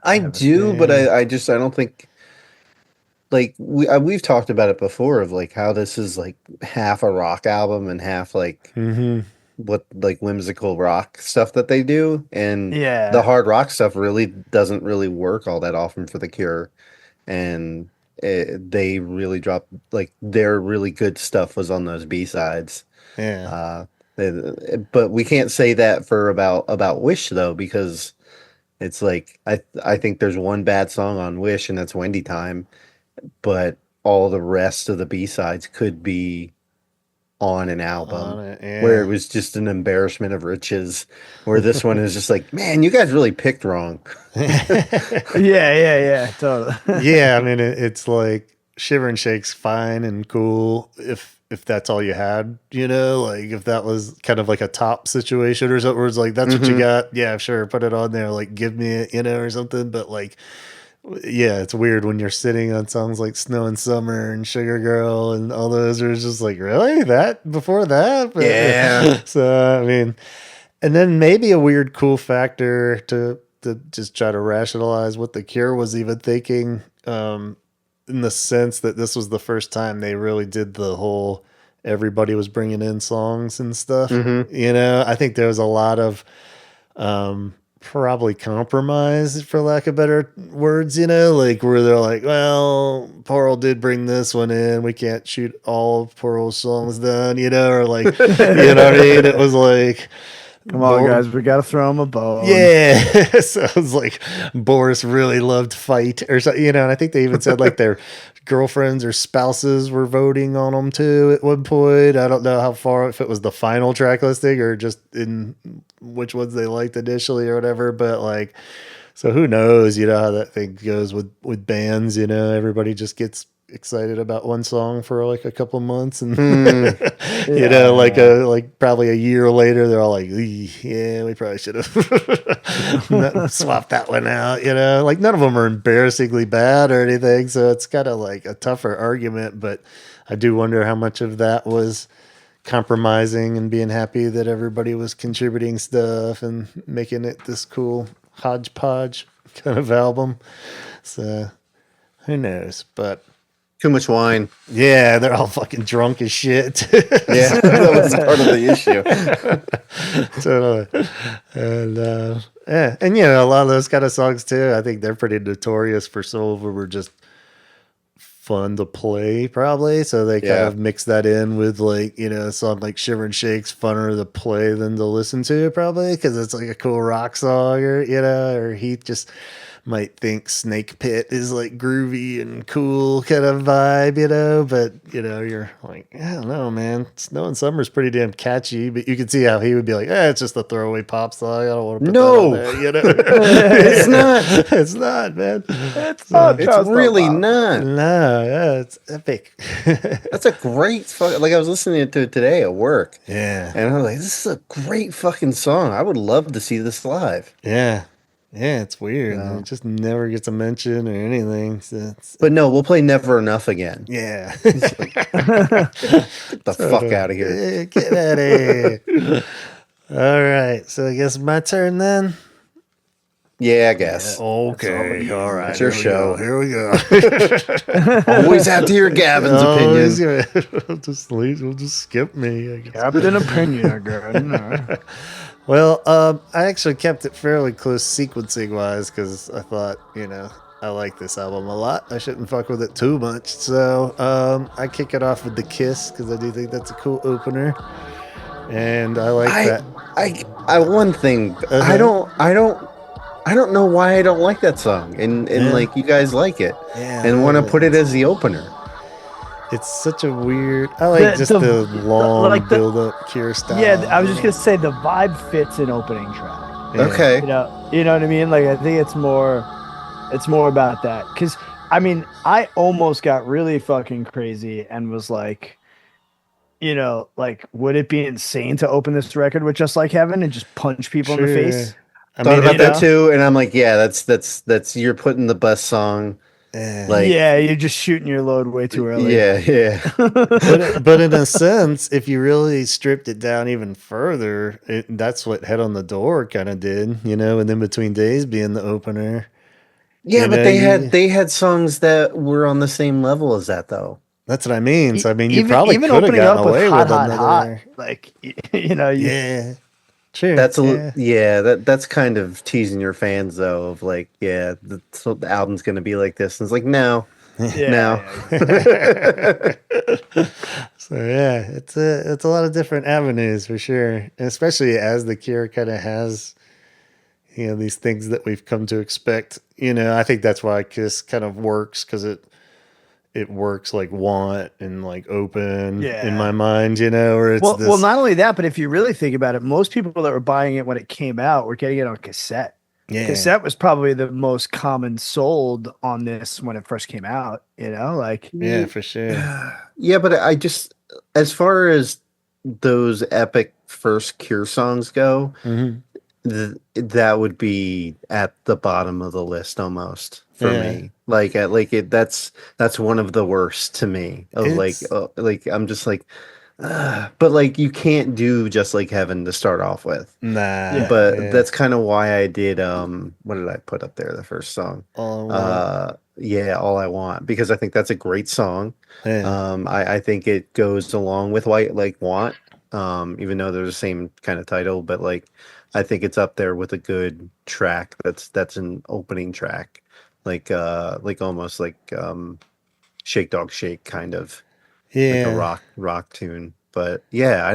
I do, but I don't think. Like we've talked about it before of like how this is like half a rock album and half like what like whimsical rock stuff that they do, and the hard rock stuff really doesn't really work all that often for The Cure, and they really dropped like their really good stuff was on those B-sides. But we can't say that for about Wish though, because it's like I think there's one bad song on Wish and that's Wendy Time. But all the rest of the B-sides could be on an album where it was just an embarrassment of riches, where this one is just like, man, you guys really picked wrong. Yeah, totally. Yeah, I mean, it's like Shiver and Shake's fine and cool if that's all you had, like if that was kind of like a top situation or something where it's like, that's what you got. Yeah, sure. Put it on there. Like, give me it, or something. But like, yeah, it's weird when you're sitting on songs like Snow and Summer and Sugar Girl and all those are just like, really? That before that? But, yeah. So, I mean, and then maybe a weird cool factor to just try to rationalize what The Cure was even thinking, in the sense that this was the first time they really did the whole everybody was bringing in songs and stuff. I think there was a lot of probably compromise, for lack of better words, like where they're like, well, Pearl did bring this one in, we can't shoot all of Pearl's songs done, or like, what I mean? It was like, come on, guys, we gotta throw him a bone. Yeah. So it was like Boris really loved Fight or something, and I think they even said like their girlfriends or spouses were voting on them too at one point. I don't know how far, if it was the final track listing or just in which ones they liked initially or whatever, but like, so who knows, how that thing goes with bands, everybody just gets excited about one song for like a couple months and like probably a year later they're all like, yeah, we probably should have swapped that one out, like none of them are embarrassingly bad or anything, so it's kind of like a tougher argument, but I do wonder how much of that was compromising and being happy that everybody was contributing stuff and making it this cool hodgepodge kind of album. So who knows, but too much wine. Yeah, they're all fucking drunk as shit. Yeah, that was part of the issue. Totally. And and a lot of those kind of songs too, I think they're pretty notorious for some of them were just fun to play, probably. So they kind of mix that in with like, a song like Shiver and Shake's funner to play than to listen to, probably, because it's like a cool rock song, or or Heath just might think Snake Pit is like groovy and cool kind of vibe, but you're like, I don't know, man. Snow and Summer's pretty damn catchy, but you can see how he would be like, it's just a throwaway pop song. I don't want to put that on there, It's not. It's not, man. It's not. It's really not. No, yeah, it's epic. That's a great like I was listening to it today at work. Yeah. And I was like, this is a great fucking song. I would love to see this live. Yeah. Yeah, it's weird. No. It just never gets a mention or anything. So but no, we'll play Never Enough again. Yeah. Like, get the fuck out of here. Get out of here. All right. So I guess my turn then? Yeah, I guess. Yeah. Okay. All right. It's your show. Here we go. Always have to hear Gavin's opinion. We'll just skip me, I guess. Captain Opinion again. Well, I actually kept it fairly close sequencing wise because I thought, I like this album a lot. I shouldn't fuck with it too much. So I kick it off with The Kiss because I do think that's a cool opener. And I like that. I one thing, I don't know why I don't like that song. And like you guys like it. Yeah, and want to put it as the opener. It's such a weird. I like the long build-up Cure style. Yeah, I was just gonna say the vibe fits an opening track. Okay. You know what I mean? Like I think it's more It's more about that. Because, I mean, I almost got really fucking crazy and was like, like, would it be insane to open this record with Just Like Heaven and just punch people in the Sure. face? I Thought mean, about it, that too, and I'm like, yeah, that's you're putting the best song, eh. like, Yeah, you're just shooting your load way too early. yeah, yeah. But in a sense, if you really stripped it down even further, that's what Head on the Door kind of did, and In Between Days being the opener. Yeah, but they had You they had songs that were on the same level as that though. that's what I mean. So I mean, you Even probably even could have opening gotten up with away Hot with Hot Hot, another. like you Yeah, true. That's a Yeah, yeah, that's kind of teasing your fans though of like, yeah, the album's gonna be like this. And it's like, no, yeah, no. yeah. so yeah, it's a lot of different avenues for sure, and especially as the Cure kind of has these things that we've come to expect. I think that's why Kiss kind of works because it works like Want and like Open in my Yeah. mind. Where it's Well, this. not only that, but if you really think about it, most people that were buying it when it came out were getting it on cassette. Yeah, Cassette was probably the most common sold on this when it first came out, like yeah, for sure. Yeah, but I just, as far as those epic first Cure songs go, Hmm. that would be at the bottom of the list almost for Yeah, me. Like it that's one of the worst to me. Of it's like I'm just like, but like you can't do Just Like Heaven to start off with. nah. yeah. But Yeah, that's kind of why I did what did I put up there, the first song? all I want. Yeah, All I Want, because I think that's a great song. Yeah, I think it goes along with White Like Want, even though they're the same kind of title, but like I think it's up there with a good track that's an opening track. Like almost like Shake Dog Shake, kind of like a yeah. rock tune. But yeah,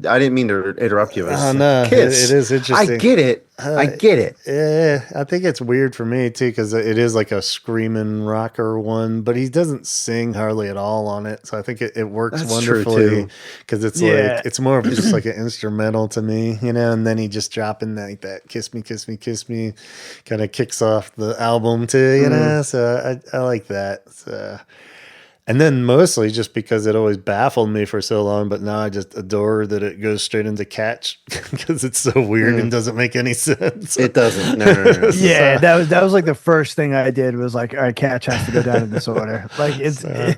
I didn't mean to interrupt you. I was Oh just like, no, it Kiss. is I interesting. get it. I Uh, get it. yeah, I think it's weird for me too because it is like a screaming rocker one, but he doesn't sing hardly at all on it. So I think it works That's true wonderfully too. because it's like Yeah. it's more of just like an instrumental to me, and then he just dropping like that "Kiss Me, Kiss Me, Kiss Me" kind of kicks off the album too, Mm. So I like that. So. And then mostly just because it always baffled me for so long, but now I just adore that it goes straight into Catch because it's so weird and Mm. doesn't make any sense. It doesn't. No, no, no, no. Yeah, so, that was like the first thing I did was like, all right, Catch has to go down in this order. Like so,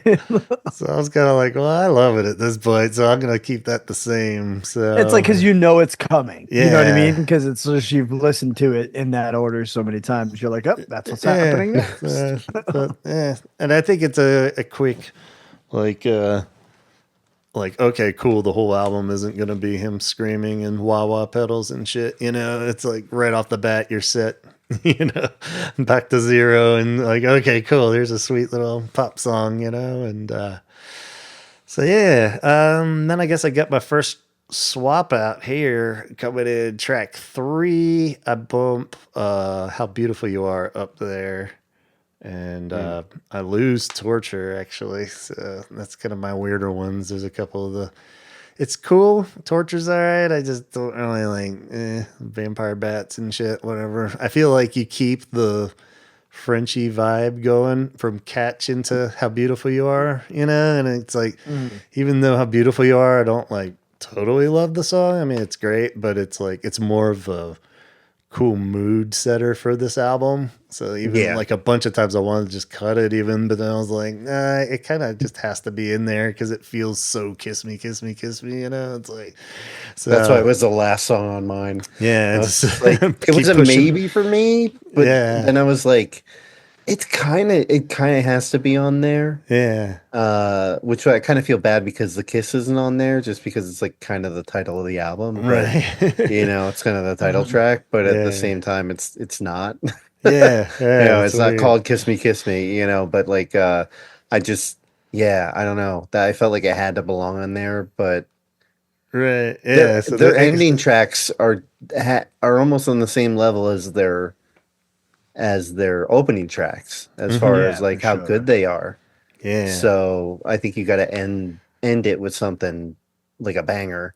so I was kind of like, well, I love it at this point, so I'm gonna keep that the same. it's like So because it's coming. You know what I mean? yeah, Because it's just you've listened to it in that order so many times. You're like, oh, that's what's yeah, happening next. yeah. And I think it's a quick like okay, cool, the whole album isn't gonna be him screaming and wah wah pedals and shit, it's like right off the bat you're set, you know back to zero and like, okay, cool, there's a sweet little pop song, and so yeah, then I guess I got my first swap out here coming in track 3. I bump How Beautiful You Are up there, and Mm. I lose Torture actually. So that's kind of my weirder ones. There's a couple of it's cool. Torture's all right. I just don't really like vampire bats and shit. Whatever. I feel like you keep the Frenchy vibe going from Catch into How Beautiful You Are, and it's like, Mm. even though How Beautiful You Are, I don't like totally love the song. I mean, it's great, but it's like it's more of a cool mood setter for this album. So even Yeah, like a bunch of times I wanted to just cut it even, but then I was like, nah, it kind of just has to be in there because it feels so Kiss Me, Kiss Me, Kiss Me, It's like, that's why it so was the last song on mine. yeah, I was just just like, it was keep a pushing. maybe for me, but Yeah, then I was like, it kind of has to be on there. yeah, Which I kind of feel bad because the Kiss isn't on there, just because it's like kind of the title of the album, but right. it's kind of the title track, but at the Yeah, same time it's not. yeah, yeah, it's It's not weird. called Kiss Me, but like I just yeah, I don't know. That I felt like it had to belong on there, but Right, their yeah, so their ending tracks are almost on the same level as their opening tracks as far mhm, as Yeah, for like how good sure. they are. yeah, So I think you got to end it with something like a banger.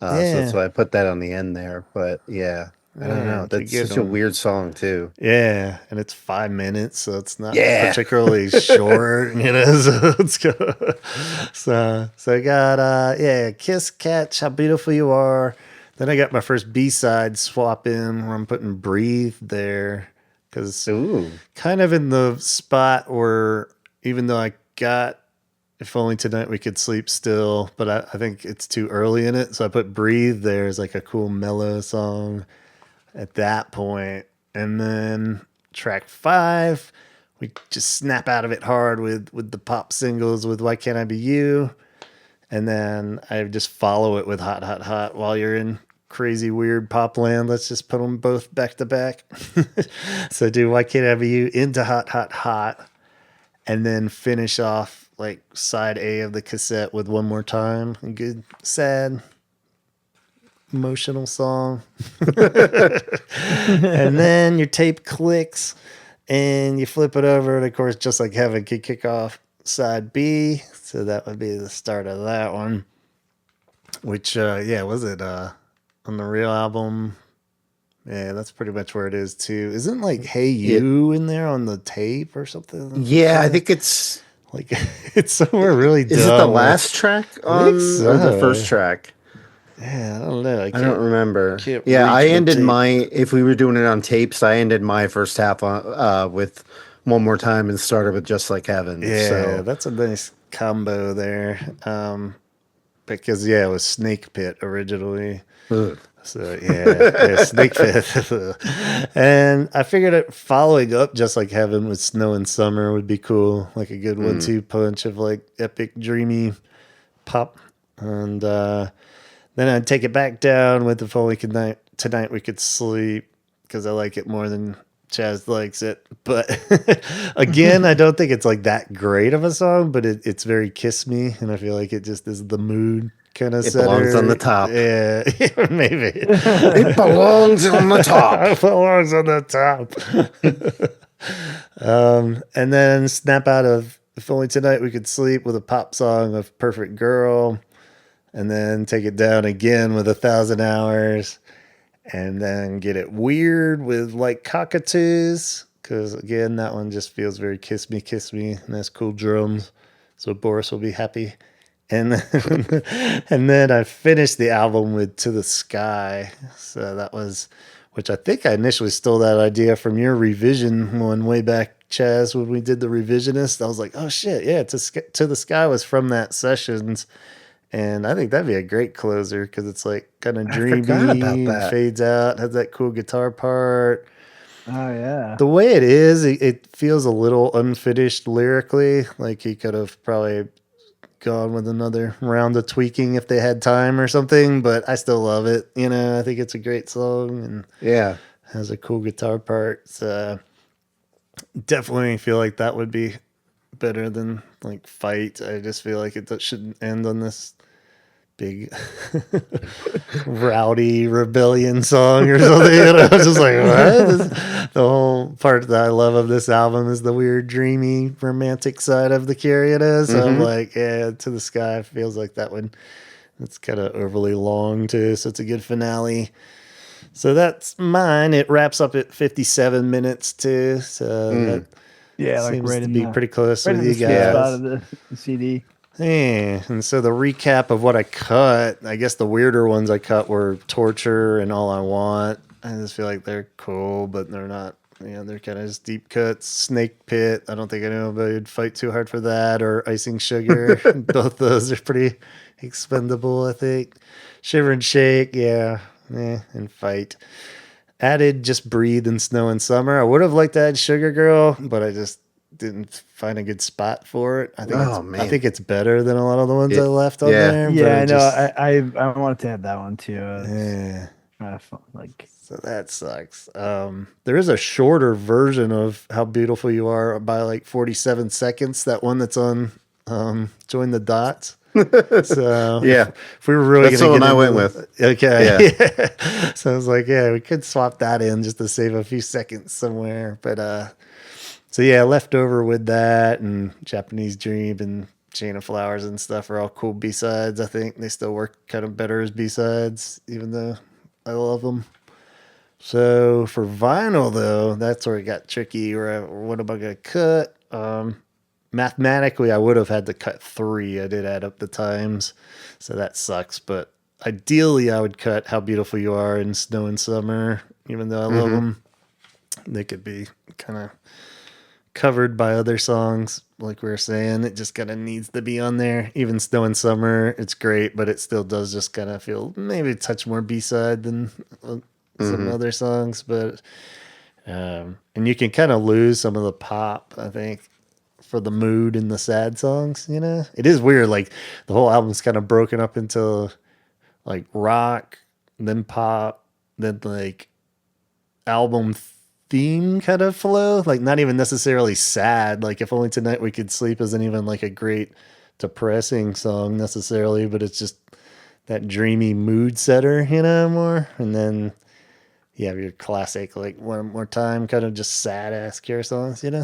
So that's yeah. why I put that on the end there. But yeah, I don't know. It's a That's good such a one. weird song too. Yeah, and it's 5 minutes, so it's not Yeah. particularly short, So it's good. So I got Kiss Catch, How Beautiful You Are. Then I got my first B-side swap in where I'm putting Breathe there. Because Ooh. kind of in the spot where even though I got If Only Tonight We Could Sleep Still, but I think it's too early in it. So I put Breathe there as like a cool mellow song at that point. And then track 5, we just snap out of it hard with the pop singles with Why Can't I Be You? And then I just follow it with Hot, Hot, Hot while you're in crazy, weird pop land. Let's just put them both back to back. So do Why Can't I Be You into Hot, Hot, Hot. And then finish off like side A of the cassette with One More Time. A good, sad, emotional song. And then your tape clicks and you flip it over. And of course, Just Like Heaven could kick off side B. So that would be the start of that one. Which, was it on the real album? Yeah, that's pretty much where it is too. Isn't like Hey You in there on the tape or something? Yeah, I think it's like it's somewhere really dumb. Is it the last track on or the first track? Yeah, I don't know. I don't remember. Can't Yeah, I reach the ended tape. my if we were doing it on tapes, I ended my first half on with One More Time and started with Just Like Heaven. Yeah, So that's a nice combo there. Because it was Snake Pit originally. ugh. So Snake Pit. And I figured that following up Just Like Heaven with Snow and Summer would be cool. Like a good 1-2 punch of like epic dreamy pop. And then I'd take it back down with If Only Tonight We Could Sleep, because I like it more than Chaz likes it. But again, I don't think it's like that great of a song, but it's very Kiss Me, and I feel like it just is the mood kind of It belongs on the top. Yeah, maybe. It belongs on the top. It belongs on the top. And then snap out of If Only Tonight We Could Sleep with a pop song of Perfect Girl. And then take it down again with 1,000 Hours. And then get it weird with like Cockatoos. Because again, that one just feels very Kiss Me, and has cool drums. So Boris will be happy. And then, and then I finished the album with To the Sky. So that was, which I think I initially stole that idea from your revision one way back, Chaz, when we did the revisionist. I was like, oh shit, yeah, To the Sky was from that Sessions. And I think that'd be a great closer because it's like kind of dreamy, fades out, has that cool guitar part. Oh, yeah. The way it is, it feels a little unfinished lyrically. Like he could have probably gone with another round of tweaking if they had time or something, but I still love it. I think it's a great song and has a cool guitar part. So definitely feel like that would be better than like Fight. I just feel like it shouldn't end on this big rowdy rebellion song or something. I was just like, what? The whole part that I love of this album is the weird, dreamy, romantic side of the Carrion. So I'm like, To the Sky feels like that one. It's kind of overly long too, so it's a good finale. So that's mine. It wraps up at 57 minutes too. So that seems right to in be pretty close right with in you the guys. spot of the CD. Yeah, and so the recap of what I cut, I guess the weirder ones I cut were Torture and All I Want. I just feel like they're cool, but they're not, they're kind of just deep cuts. Snake Pit, I don't think anybody would fight too hard for that, or Icing Sugar. Both those are pretty expendable, I think. Shiver and Shake, and Fight. Added just Breathe and Snow and Summer. I would have liked to add Sugar Girl, but I just didn't find a good spot for it. I think it's better than a lot of the ones I left on there. Yeah, I know. I wanted to have that one too. So that sucks. There is a shorter version of How Beautiful You Are by like 47 seconds. That one that's on Join the Dots. So if we were really that's the one I went with. Okay. Yeah. So I was like, we could swap that in just to save a few seconds somewhere. But so left over with that and Japanese Dream and Chain of Flowers and stuff are all cool B-sides. I think they still work kind of better as B-sides, even though I love them. So for vinyl though, that's where it got tricky. What am I gonna cut? Mathematically, I would have had to cut 3. I did add up the times, so that sucks. But ideally, I would cut "How Beautiful You Are" and "Snow and Summer," even though I love them. They could be kind of covered by other songs, like we were saying. It just kind of needs to be on there. Even "Snow and Summer," it's great, but it still does just kind of feel maybe a touch more B-side than some other songs. But and you can kind of lose some of the pop, I think, for the mood and the sad songs. It is weird. Like the whole album's kind of broken up into like rock, then pop, then like album theme kind of flow. Like not even necessarily sad. Like "If Only Tonight We Could Sleep" isn't even like a great depressing song necessarily, but it's just that dreamy mood setter, more. And then you have your classic like "One More Time" kind of just sad ass Cure songs, So,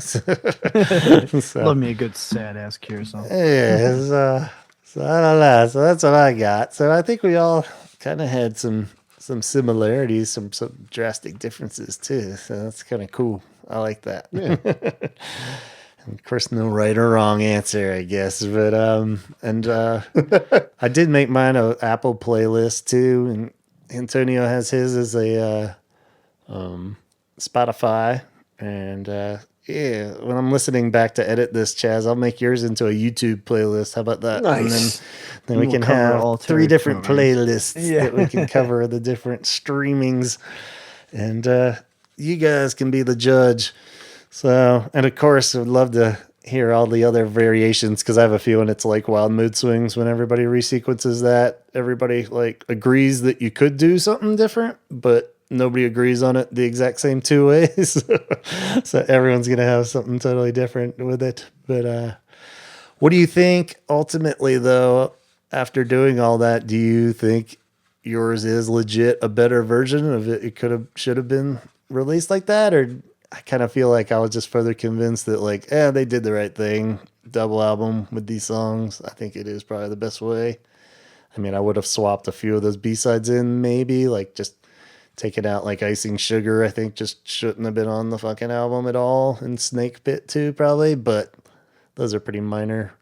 Love me a good sad ass Cure song. yeah, so I don't know. So that's what I got. So I think we all kind of had some similarities, some drastic differences too. So that's kind of cool. I like that. Yeah. Of course, no right or wrong answer, I guess. But I did make mine a Apple playlist too, and Antonio has his as a Spotify, and yeah, when I'm listening back to edit this, Chaz, I'll make yours into a YouTube playlist. How about that? Nice. And then we We'll can cover have all 3 different territories. playlists that we can cover the different streamings, and you guys can be the judge. So, and of course, I'd love to hear all the other variations, because I have a feeling it's like Wild Mood Swings. When everybody resequences that, everybody like agrees that you could do something different, but nobody agrees on it the exact same 2 ways. So everyone's gonna have something totally different with it. But what do you think ultimately, though? After doing all that, do you think yours is legit a better version of it? It should have been released like that, or I kind of feel like I was just further convinced that like, they did the right thing. Double album with these songs. I think it is probably the best way. I mean, I would have swapped a few of those B-sides in, maybe like just taking out like Icing Sugar. I think just shouldn't have been on the fucking album at all, and Snake Pit too, probably. But those are pretty minor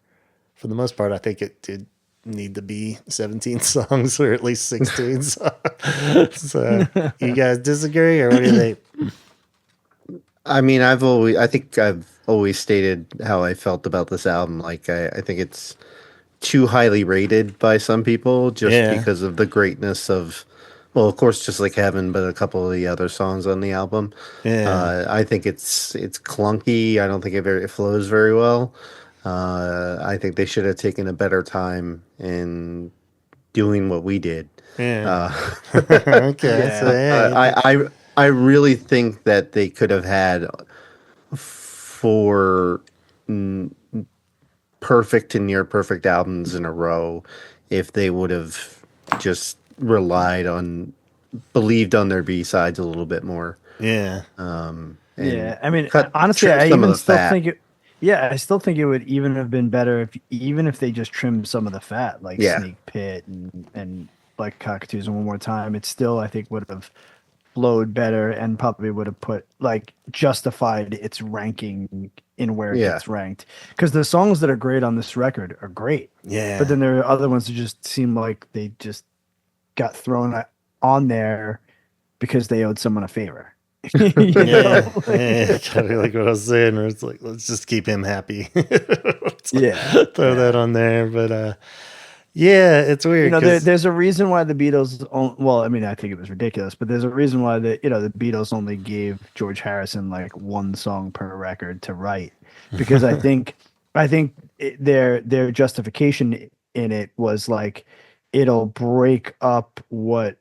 for the most part. I think it did need to be 17 songs or at least 16 songs. So you guys disagree, or what do you think? I mean, I think I've always stated how I felt about this album. Like, I think it's too highly rated by some people just because of the greatness of, well, of course, just like Heaven, but a couple of the other songs on the album. Yeah. I think it's clunky. I don't think it flows very well. I think they should have taken a better time in doing what we did. Yeah. Okay. Yeah. So yeah. I really think that they could have had 4 perfect to near perfect albums in a row if they would have just believed on their B-sides a little bit more. Yeah. Yeah, I mean, cut- honestly, trim I some of even the still fat. think it. Yeah, I still think it would even have been better if they just trimmed some of the fat, like Yeah. Snake Pit and like Cockatoos and One More Time. It still, I think, would have flowed better and probably would have justified its ranking in where it Yeah. gets ranked. Because the songs that are great on this record are great, Yeah. but then there are other ones that just seem like they just got thrown on there because they owed someone a favor. You know? Yeah, kind of like what I was saying, where it's like, let's just keep him happy. Yeah. Throw that on there. But yeah, it's weird. There's a reason why the Beatles. Well, I mean, I think it was ridiculous, but there's a reason why the Beatles only gave George Harrison like 1 song per record to write, because I think their justification in it was like it'll break up what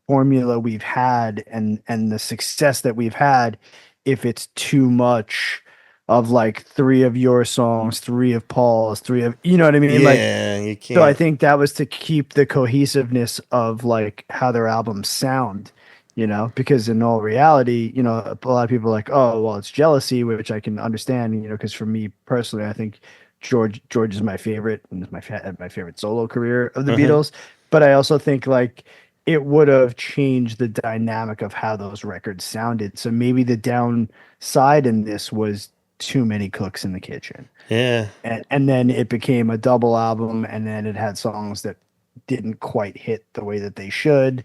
formula we've had and the success that we've had if it's too much of like 3 of your songs, 3 of Paul's, 3 of, you know what I mean? Yeah, you can't. So I think that was to keep the cohesiveness of like how their albums sound, because in all reality, a lot of people are like, oh, well, it's jealousy, which I can understand, because for me personally, I think George is my favorite and is my favorite solo career of the Beatles. But I also think like it would have changed the dynamic of how those records sounded. So maybe the downside in this was too many cooks in the kitchen. Yeah. And then it became a double album, and then it had songs that didn't quite hit the way that they should.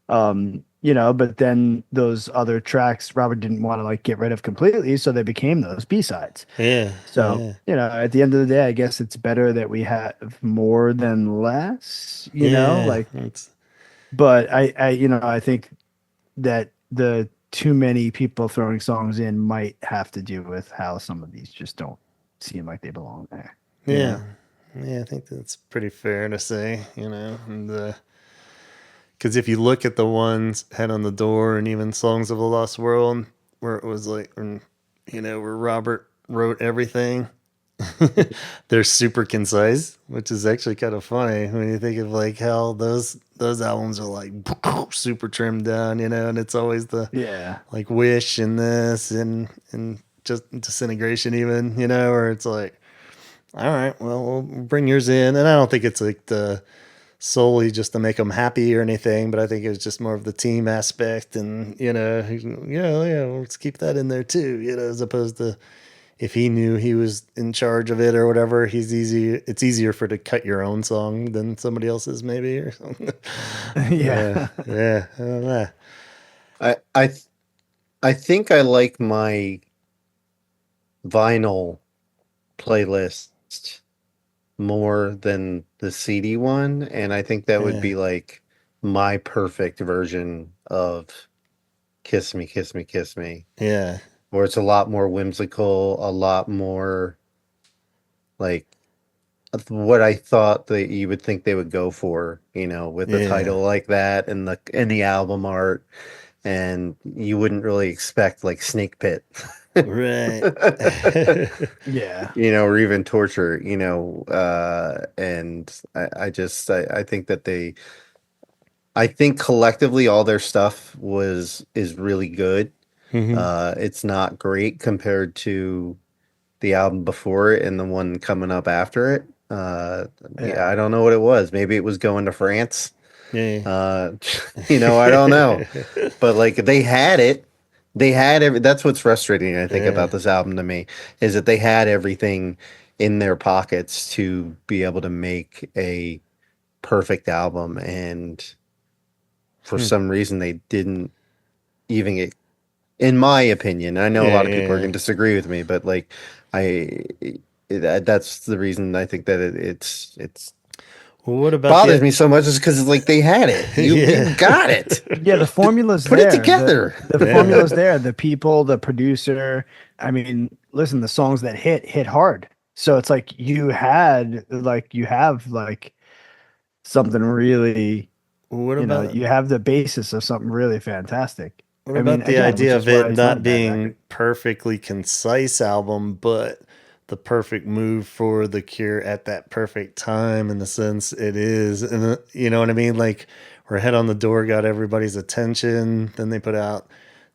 But then those other tracks Robert didn't want to like get rid of completely, so they became those B-sides. Yeah. So, Yeah. At the end of the day, I guess it's better that we have more than less, Yeah. like, but I think that the too many people throwing songs in might have to do with how some of these just don't seem like they belong there. Yeah. Yeah, I think that's pretty fair to say, and because if you look at the ones Head on the Door and even Songs of the Lost World, where it was like, where Robert wrote everything, they're super concise, which is actually kind of funny when you think of like how those albums are like super trimmed down, and it's always the like Wish and this and just Disintegration even, where it's like, all right, well, we'll bring yours in, and I don't think it's like the solely just to make them happy or anything, but I think it was just more of the team aspect, and let's keep that in there too, as opposed to if he knew he was in charge of it or whatever, it's easier for to cut your own song than somebody else's maybe or something. Yeah. Yeah, I don't know. I think I like my vinyl playlist more than the CD one, and I think that would be like my perfect version of Kiss Me, Kiss Me, Kiss Me. Yeah. Where it's a lot more whimsical, a lot more like what I thought that you would think they would go for, with the title like that and the album art, and you wouldn't really expect like Snake Pit. Right. Yeah. Or even Torture, and I think that I think collectively all their stuff is really good. Mm-hmm. It's not great compared to the album before it and the one coming up after it. I don't know what it was. Maybe it was going to France. Yeah. I don't know. But like they had it. That's what's frustrating, I think, about this album to me, is that they had everything in their pockets to be able to make a perfect album, and for some reason they didn't even get, in my opinion. I know a lot of people are going to disagree with me, but like that's the reason I think that it's well, what about bothers me so much is because it's like they had it. You got it. Yeah, the formula's Put there. it together. The formula's there. The people, the producer. I mean, listen, the songs that hit hard. So it's like you have something really. What about you have the basis of something really fantastic. What about the idea of it not being perfectly concise album, but the perfect move for The Cure at that perfect time, in the sense it is, and you know what I mean? Like, where Head on the Door got everybody's attention, then they put out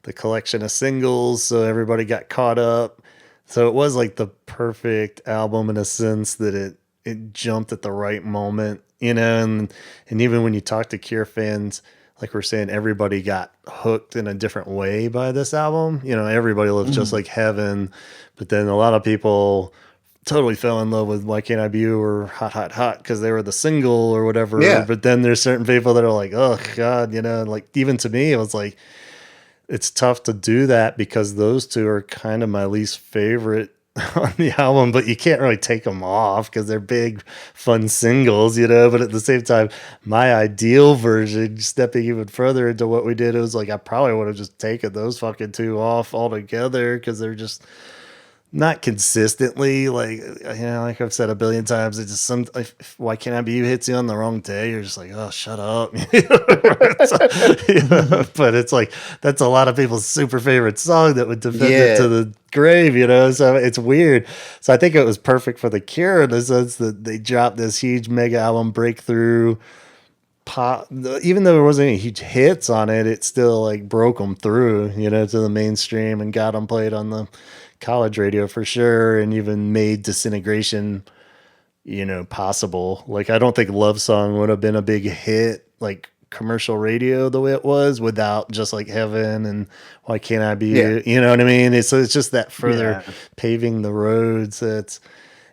the collection of singles, so everybody got caught up. So it was like the perfect album in a sense that it jumped at the right moment, and even when you talk to Cure fans, like we're saying, everybody got hooked in a different way by this album. Everybody loves Just Like Heaven, but then a lot of people totally fell in love with Why Can't I Be You or Hot, Hot, Hot because they were the single or whatever. Yeah. But then there's certain people that are like, oh, God, like even to me, it was like, it's tough to do that because those two are kind of my least favorite on the album, but you can't really take them off because they're big, fun singles, but at the same time, my ideal version, stepping even further into what we did, it was like, I probably would have just taken those fucking two off altogether because they're just not consistently, like like I've said a billion times, it's just Why Can't I Be You hits you on the wrong day, you're just like, oh, shut up. But it's like, that's a lot of people's super favorite song that would defend it to the grave, so it's weird. So I think it was perfect for The Cure in the sense that they dropped this huge mega album breakthrough pop, even though there wasn't any huge hits on it, it still like broke them through, to the mainstream and got them played on the college radio for sure, and even made Disintegration, possible. Like, I don't think Love Song would have been a big hit like commercial radio the way it was without just like Heaven and Why Can't I Be Yeah. You? You know what I mean? It's just that further Yeah. paving the road. So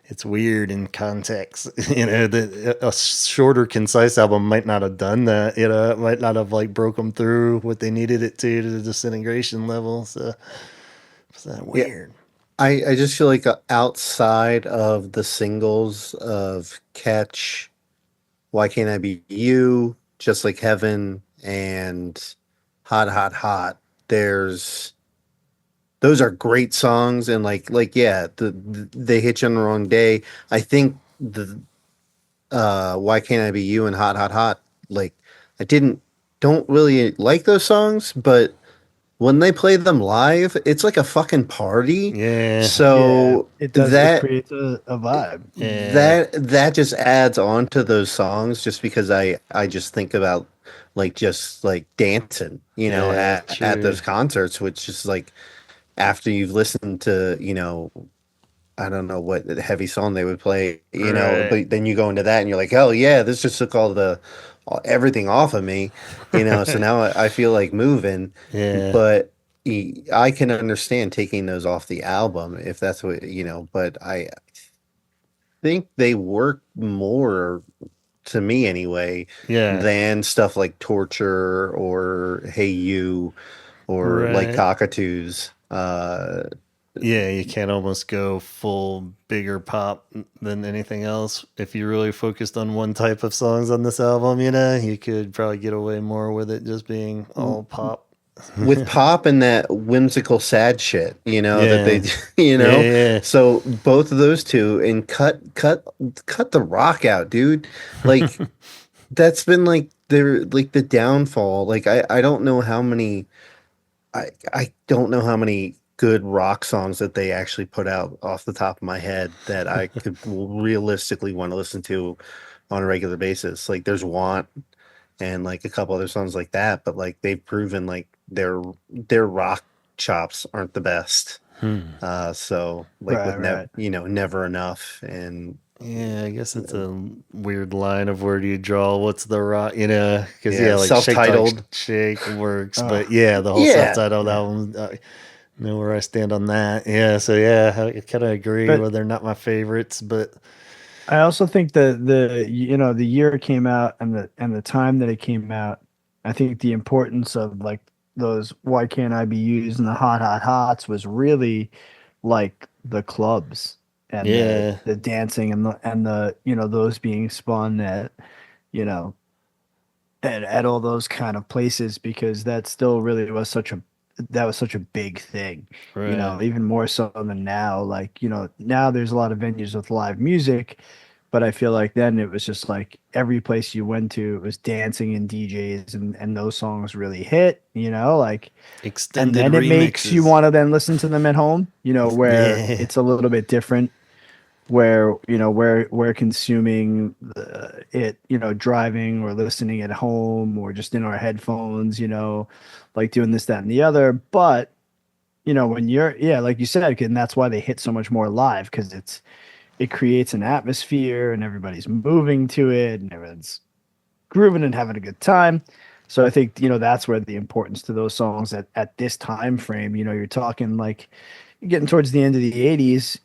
it's weird in context. You know, that a shorter, concise album might not have done that. You know, it might not have like broke them through what they needed it to the disintegration level. So it's that Yeah. weird. I just feel like outside of the singles of Catch, Why Can't I Be You, Just Like Heaven, and Hot Hot Hot, there's those are great songs, and like yeah, they hit you on the wrong day. I think the Why Can't I Be You and Hot Hot Hot, like I don't really like those songs, but when they play them live, it's like a fucking party. Yeah. Yeah, So it does. It that creates a vibe. Yeah. that just adds on to those songs, just because I just think about like just like dancing, Yeah. at True. those concerts, which is like after you've listened to, I don't know what heavy song they would play, Right. but then you go into that and you're like, hell yeah, this just took everything off of me, so now I feel like moving, Yeah. but I can understand taking those off the album if that's what, but I think they work more, to me anyway, Yeah. than stuff like Torture or Hey You or like Right. Cockatoos. Yeah, you can't almost go full bigger pop than anything else. If you really focused on one type of songs on this album, you could probably get away more with it just being all pop. With pop and that whimsical sad shit, that they Yeah. you know. Yeah. So both of those two, and cut the rock out, dude. Like that's been like the downfall. Like I don't know how many I don't know how many good rock songs that they actually put out off the top of my head that I could realistically want to listen to on a regular basis. Like there's Want and like a couple other songs like that, but like they've proven like their rock chops aren't the best. So like Right, right. Never Enough and Yeah, I guess it's a weird line of where do you draw what's the rock, because yeah, like Shake Talk self-titled. Shake works, Oh, but yeah, the whole Yeah. self-titled album, I know where I stand on that. Yeah, so yeah, I kind of agree but where they're not my favorites, but I also think that the year it came out and the time that it came out, I think the importance of like those Why Can't I Be Used and the Hot Hot Hots was really like the clubs and the yeah, the dancing and the those being spun at you know at all those kind of places because that still really was such a big thing, right, even more so than now. Like, now there's a lot of venues with live music, but I feel like then it was just like every place you went to, it was dancing and DJs and those songs really hit, like, and extended then it makes you remixes. want to then listen to them at home, where Yeah, it's a little bit different where we're consuming it driving or listening at home or just in our headphones, like doing this, that, and the other. But when you're, yeah, like you said, and that's why they hit so much more live, because it creates an atmosphere and everybody's moving to it and everyone's grooving and having a good time. So I think that's where the importance to those songs at this time frame. You're talking like you're getting towards the end of the 80s,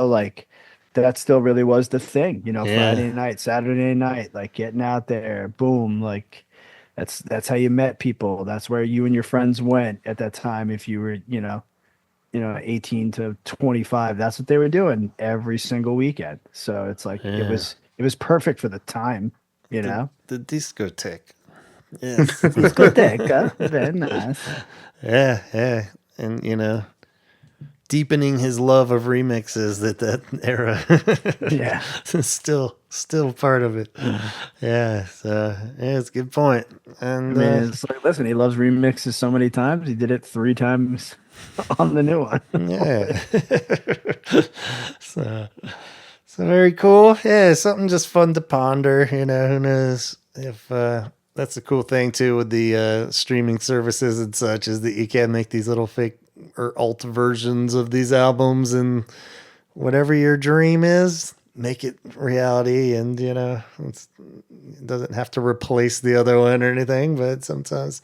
like that still really was the thing. yeah, Friday night, Saturday night, like getting out there, boom, like that's how you met people. That's where you and your friends went at that time. If you were 18 to 25, that's what they were doing every single weekend. So it's like it yeah. was perfect for the time, you The know. the discotheque. Yes. Discoteca, very nice. Yeah, yeah, and deepening his love of remixes that era. Yeah. still part of it. Yeah, so yeah, it's a good point. I And mean, it's like, listen, he loves remixes so many times. He did it 3 times on the new one. yeah. so so very cool. Yeah, something just fun to ponder. Who knows if that's a cool thing too with the streaming services and such, is that you can make these little fake or alt versions of these albums and whatever your dream is, make it reality, and it doesn't have to replace the other one or anything, but sometimes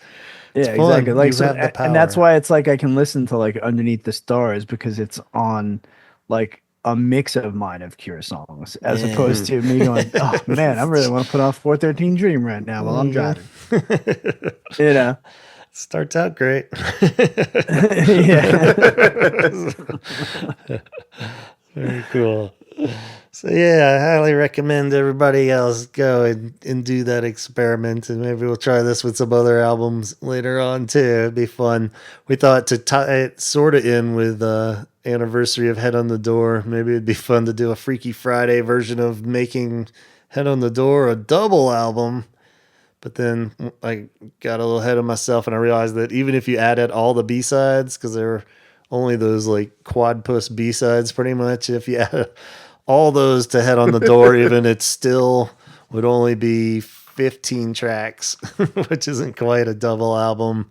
it's Yeah, fun. exactly. Like You so, have the and that's power. why it's like I can listen to like Underneath the Stars because it's on like a mix of mine of Cure songs, as Yeah. opposed to me going, oh man, I really want to put on 413 Dream right now while I'm driving. You know? Starts out great. Yeah. Very cool. So yeah, I highly recommend everybody else go and do that experiment, and maybe we'll try this with some other albums later on too. It'd be fun. We thought to tie it sort of in with anniversary of Head on the Door. Maybe it'd be fun to do a Freaky Friday version of making Head on the Door a double album. But then I got a little ahead of myself, and I realized that even if you added all the B sides, because there were only those like quad puss B sides pretty much, if you add all those to Head on the Door, even it still would only be 15 tracks, which isn't quite a double album.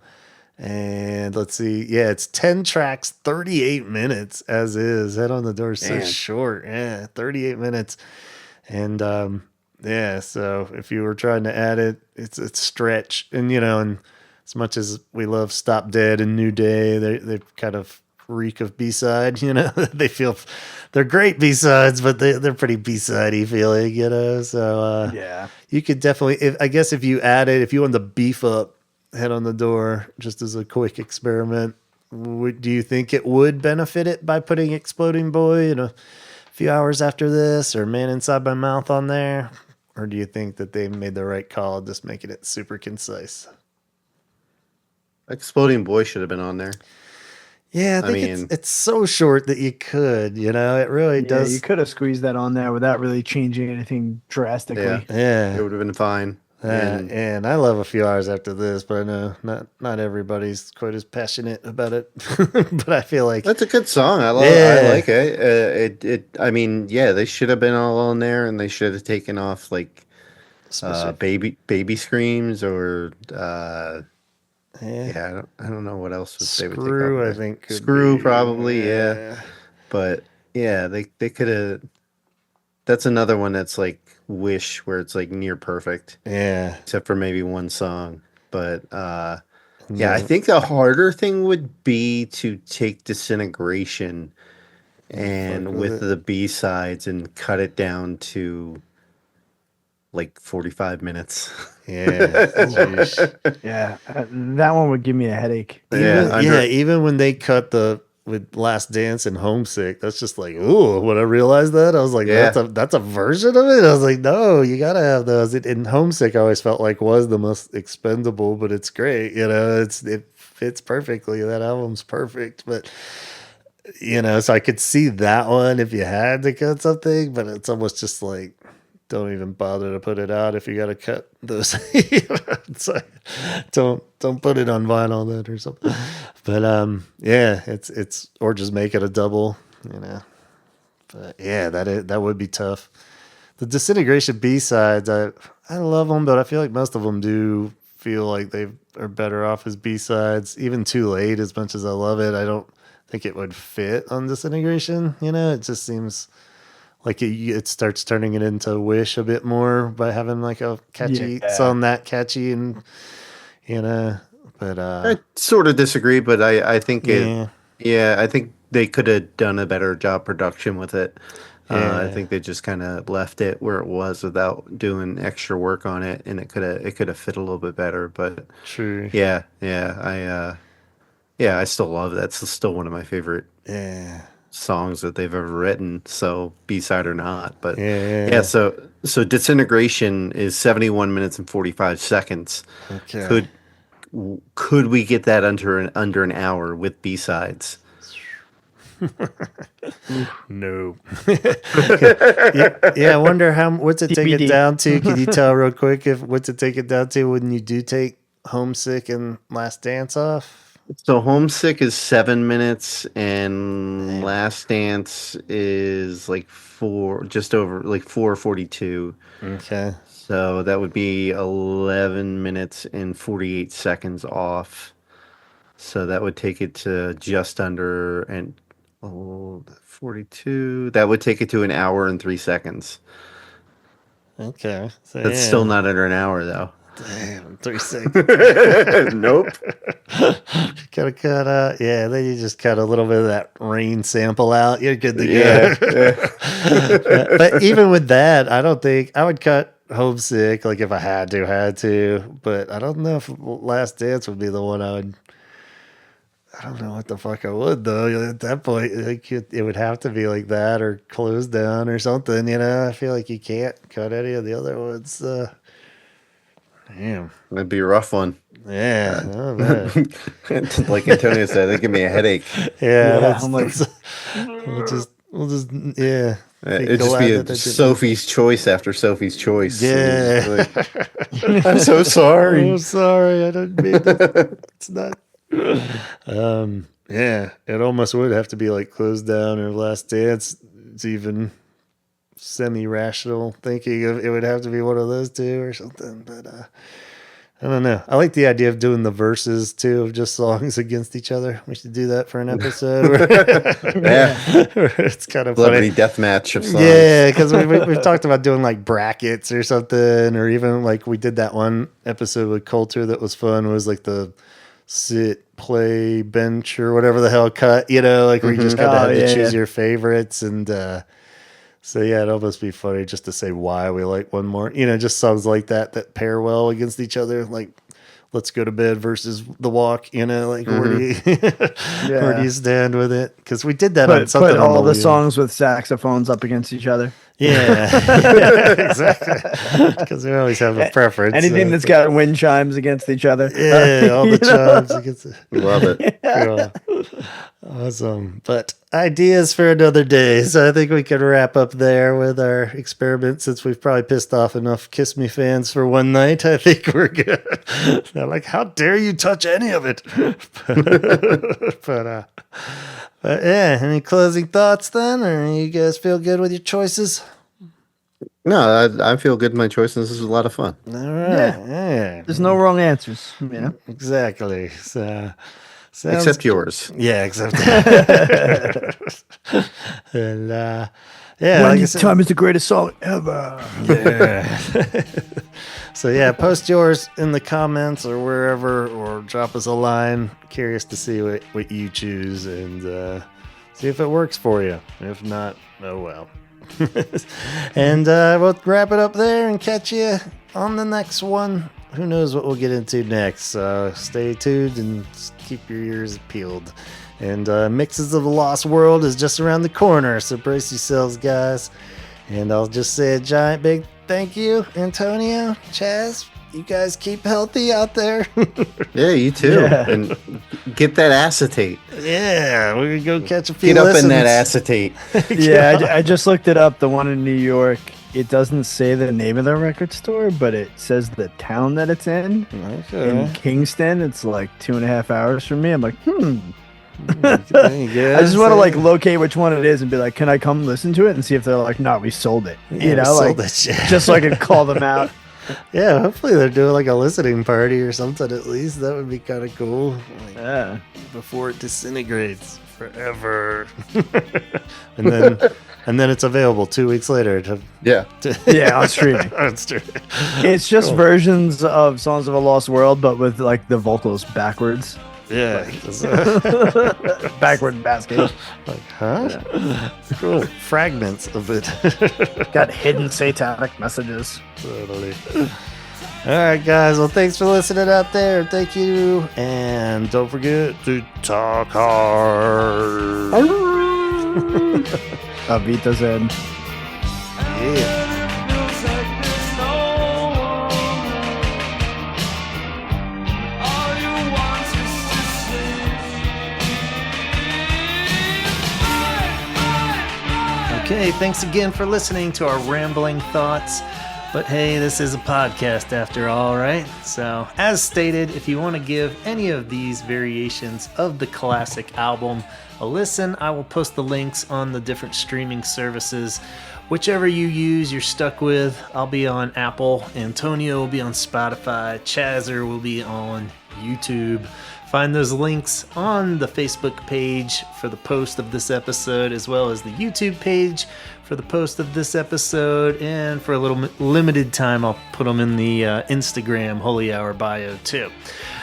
And let's see, yeah, it's 10 tracks, 38 minutes as is. Head on the Door is so Man. short. Yeah, 38 minutes. And yeah, so if you were trying to add it, it's a stretch. And and as much as we love Stop Dead and New Day, they kind of reek of B-side, they feel they're great B-sides, but they're pretty B-sidey feeling, so Yeah. you could definitely, I guess if you wanted to beef up Head on the Door just as a quick experiment, do you think it would benefit it by putting Exploding Boy a few hours after this, or Man Inside My Mouth on there? Or do you think that they made the right call just making it super concise? Exploding Boy should have been on there. Yeah, I I think mean, it's so short that you could, it really Yeah, you does. could have squeezed that on there without really changing anything yeah, drastically. it Yeah. would have been fine. And And I love A Few Hours After This, but I know not everybody's quite as passionate about it. But I feel like, that's a good song. I yeah, like it. I mean, yeah, they should have been all on there, and they should have taken off like specific. baby screams or Yeah, yeah, I don't know what else they would take off of Screw, I there. think could Screw be. probably, yeah. Yeah, But yeah, they could have. That's another one that's like Wish, where it's like near perfect, yeah, except for maybe one song. But yeah, I no, think the harder thing would be to take Disintegration and fuck and with with it. the B sides and cut it down to like 45 minutes. Yeah, jeez. Yeah, that one would give me a headache. Yeah, Even when they cut the with Last Dance and Homesick, that's just like, ooh, when I realized that, I was like, yeah. that's a version of it. I was like, no, you gotta have those. In Homesick, I always felt like was the most expendable, but it's great, it fits perfectly. That album's perfect, but so I could see that one if you had to cut something, but it's almost just like, don't even bother to put it out if you got to cut those. It's like, don't put it on vinyl then or something. But yeah, it's or just make it a double, you know. But yeah, that would be tough. The Disintegration B sides, I love them, but I feel like most of them do feel like they are better off as B sides. Even Too Late, as much as I love it, I don't think it would fit on Disintegration. It just seems like it starts turning it into Wish a bit more by having like a catchy Yeah. song that catchy, and you know but I sort of disagree, but I think yeah, yeah, I think they could have done a better job production with it. I yeah, think they just kind of left it where it was without doing extra work on it, and it could have fit a little bit better. But true, yeah, I still love it. That's still one of my favorite yeah, songs that they've ever written. So B-side or not, but yeah, yeah, so Disintegration is 71 minutes and 45 seconds. okay. Could could we get that under an hour with B-sides? No. Yeah, I wonder what's it take it TBD. down to? Can you tell real quick if what's it take it down to when you do take Homesick and Last Dance off? So Homesick is 7 minutes, and Damn. Last Dance is like just over like 4:42. Okay. So that would be 11 minutes and 48 seconds off. So that would take it to just under and 42. That would take it to an hour and 3 seconds. Okay. So, That's still not under an hour, though. Damn, 3 seconds. Nope. Gotta cut out. Yeah, then you just cut a little bit of that rain sample out. You're good to go. Yeah. But even with that, I don't think I would cut Homesick, like if I had to. But I don't know if Last Dance would be the one I would. I don't know what the fuck I would, though. At that point, like it would have to be like that or Close Down or something, you know? I feel like you can't cut any of the other ones. Damn. That'd be a rough one. Yeah. Oh, man. Like Antonio said, they give me a headache. Yeah. I'm like, We'll just, yeah. It'd just be a Sophie's Choice after Sophie's Choice. Yeah. I'm so sorry. I'm sorry. I didn't mean that. It's not. Yeah, it almost would have to be like Close Down or Last Dance. It's even semi-rational thinking of it would have to be one of those two or something. But I don't know. I like the idea of doing the verses too of just songs against each other. We should do that for an episode. Yeah, it's kind of celebrity funny. death match of songs. Yeah, because we've talked about doing like brackets or something, or even like we did that one episode with Coulter that was fun. Was like the sit, play, bench, or whatever the hell cut, you know, like where you just kind of have to choose your favorites. And so, yeah, it'd almost be funny just to say why we like one more, you know, just songs like that pair well against each other, like Let's Go to Bed versus The Walk, you know, like where do you stand with it? Because we did that on something. Put all the songs with saxophones up against each other. Yeah, exactly. Because we always have a preference. Anything that's got wind chimes against each other. Yeah, all the chimes against it. Love it. Cool. Awesome. But ideas for another day. So I think we could wrap up there with our experiment since we've probably pissed off enough Kiss Me fans for one night. I think we're good. They're like, how dare you touch any of it? But yeah, any closing thoughts then? Or you guys feel good with your choices? No, I feel good with my choices. This was a lot of fun. All right. Yeah. There's no wrong answers, you know. Exactly. So Except yours. Yeah, except and yeah, When like I Your said, Time is the greatest song ever. yeah. So yeah, post yours in the comments or wherever, or drop us a line. Curious to see what you choose and see if it works for you. If not, oh well. And we'll wrap it up there and catch you on the next one. Who knows what we'll get into next? So stay tuned and keep your ears peeled. And Mixes of the Lost World is just around the corner, so brace yourselves, guys. And I'll just say a giant big thank you, Antonio, Chaz. You guys keep healthy out there. Yeah, you too. Yeah. And get that acetate. Yeah, we're going to go catch a few Get up listens. in that acetate. Yeah, I just looked it up. The one in New York. It doesn't say the name of the record store, but it says the town that it's in. Okay. In Kingston, it's like 2.5 hours from me. I'm like, There you go. I just want to like locate which one it is and be like, can I come listen to it? And see if they're like, no, we sold it. Yeah, You we know, sold like that shit. just so I can call them out. Yeah, hopefully they're doing like a listening party or something at least. That would be kind of cool. Like, Yeah. before it disintegrates forever. and then it's available 2 weeks later Yeah. Yeah, on streaming. on streaming. It's just Cool. versions of Songs of a Lost World, but with like the vocals backwards. Yeah. Backward basket. Like, huh? Cool. Fragments of it. Got hidden satanic messages. Totally. All right, guys. Well, thanks for listening out there. Thank you. And don't forget to talk hard. Avita's in. Yeah. Okay, thanks again for listening to our rambling thoughts. But hey, this is a podcast after all, right? So, as stated, if you want to give any of these variations of the classic album a listen, I will post the links on the different streaming services. Whichever you use, you're stuck with. I'll be on Apple, Antonio will be on Spotify, Chazzer will be on YouTube. Find those links on the Facebook page for the post of this episode, as well as the YouTube page for the post of this episode. And for a little limited time, I'll put them in the Instagram Holy Hour bio too.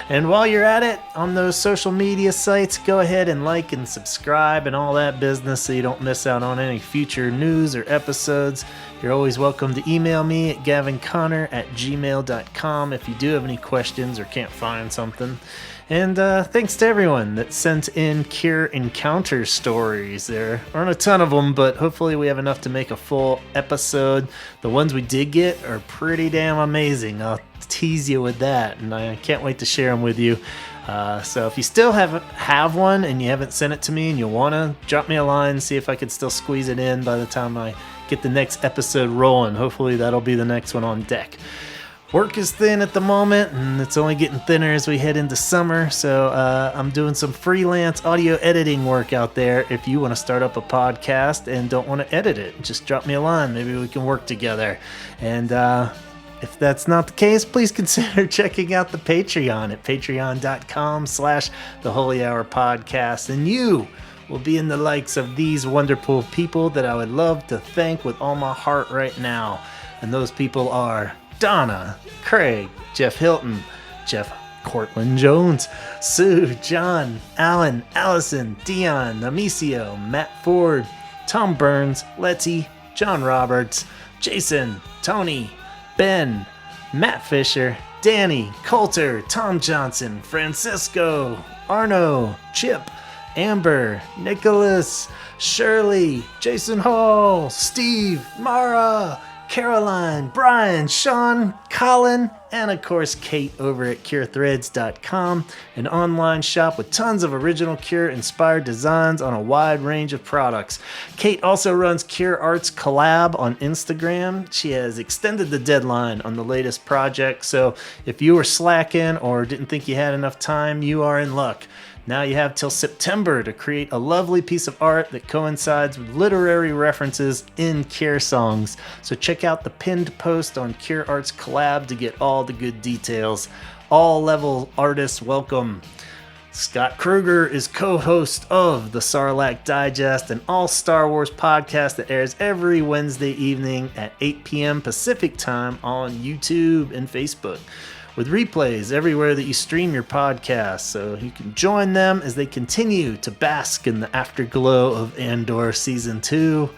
And while you're at it on those social media sites, go ahead and like and subscribe and all that business so you don't miss out on any future news or episodes. You're always welcome to email me at gavinconner@gmail.com if you do have any questions or can't find something. And thanks to everyone that sent in Cure Encounter stories. There aren't a ton of them, but hopefully we have enough to make a full episode. The ones we did get are pretty damn amazing. I'll tease you with that, and I can't wait to share them with you. So if you still have one and you haven't sent it to me and you want to, drop me a line, see if I could still squeeze it in by the time I get the next episode rolling. Hopefully that'll be the next one on deck. Work is thin at the moment, and it's only getting thinner as we head into summer, so I'm doing some freelance audio editing work out there. If you want to start up a podcast and don't want to edit it, just drop me a line. Maybe we can work together. And if that's not the case, please consider checking out the Patreon at patreon.com/The Holy Hour Podcast. And you will be in the likes of these wonderful people that I would love to thank with all my heart right now. And those people are Donna, Craig, Jeff Hilton, Jeff Cortland Jones, Sue, John, Alan, Allison, Dion, Amicio, Matt Ford, Tom Burns, Letty, John Roberts, Jason, Tony, Ben, Matt Fisher, Danny, Coulter, Tom Johnson, Francisco, Arno, Chip, Amber, Nicholas, Shirley, Jason Hall, Steve, Mara, Caroline, Brian, Sean, Colin, and of course Kate over at CureThreads.com, an online shop with tons of original Cure-inspired designs on a wide range of products. Kate also runs Cure Arts Collab on Instagram. She has extended the deadline on the latest project, so if you were slacking or didn't think you had enough time, you are in luck. Now you have till September to create a lovely piece of art that coincides with literary references in Cure songs. So check out the pinned post on Cure Arts Collab to get all the good details. All level artists welcome. Scott Kruger is co-host of the Sarlacc Digest, an all Star Wars podcast that airs every Wednesday evening at 8 p.m. Pacific time on YouTube and Facebook, with replays everywhere that you stream your podcast, so you can join them as they continue to bask in the afterglow of Andor Season 2.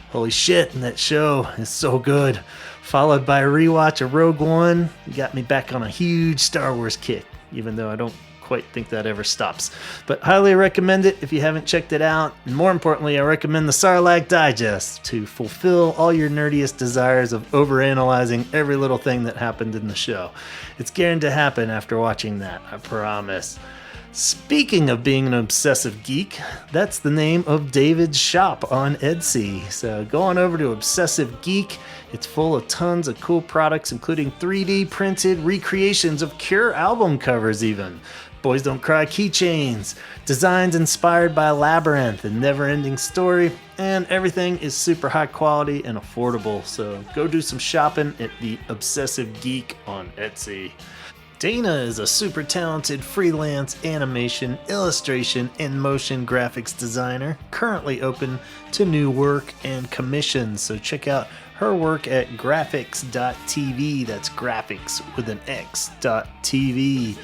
Holy shit, that show is so good. Followed by a rewatch of Rogue One. You got me back on a huge Star Wars kick, even though I don't quite think that ever stops. But highly recommend it if you haven't checked it out. And more importantly, I recommend the Sarlacc Digest to fulfill all your nerdiest desires of overanalyzing every little thing that happened in the show. It's guaranteed to happen after watching that, I promise. Speaking of being an obsessive geek, that's the name of David's shop on Etsy. So go on over to Obsessive Geek. It's full of tons of cool products, including 3D printed recreations of Cure album covers even. Boys Don't Cry keychains, designs inspired by Labyrinth and Never Ending Story, and everything is super high quality and affordable. So go do some shopping at the Obsessive Geek on Etsy. Dana is a super talented freelance animation, illustration, and motion graphics designer, currently open to new work and commissions. So check out her work at graphics.tv. That's graphics with an X.tv.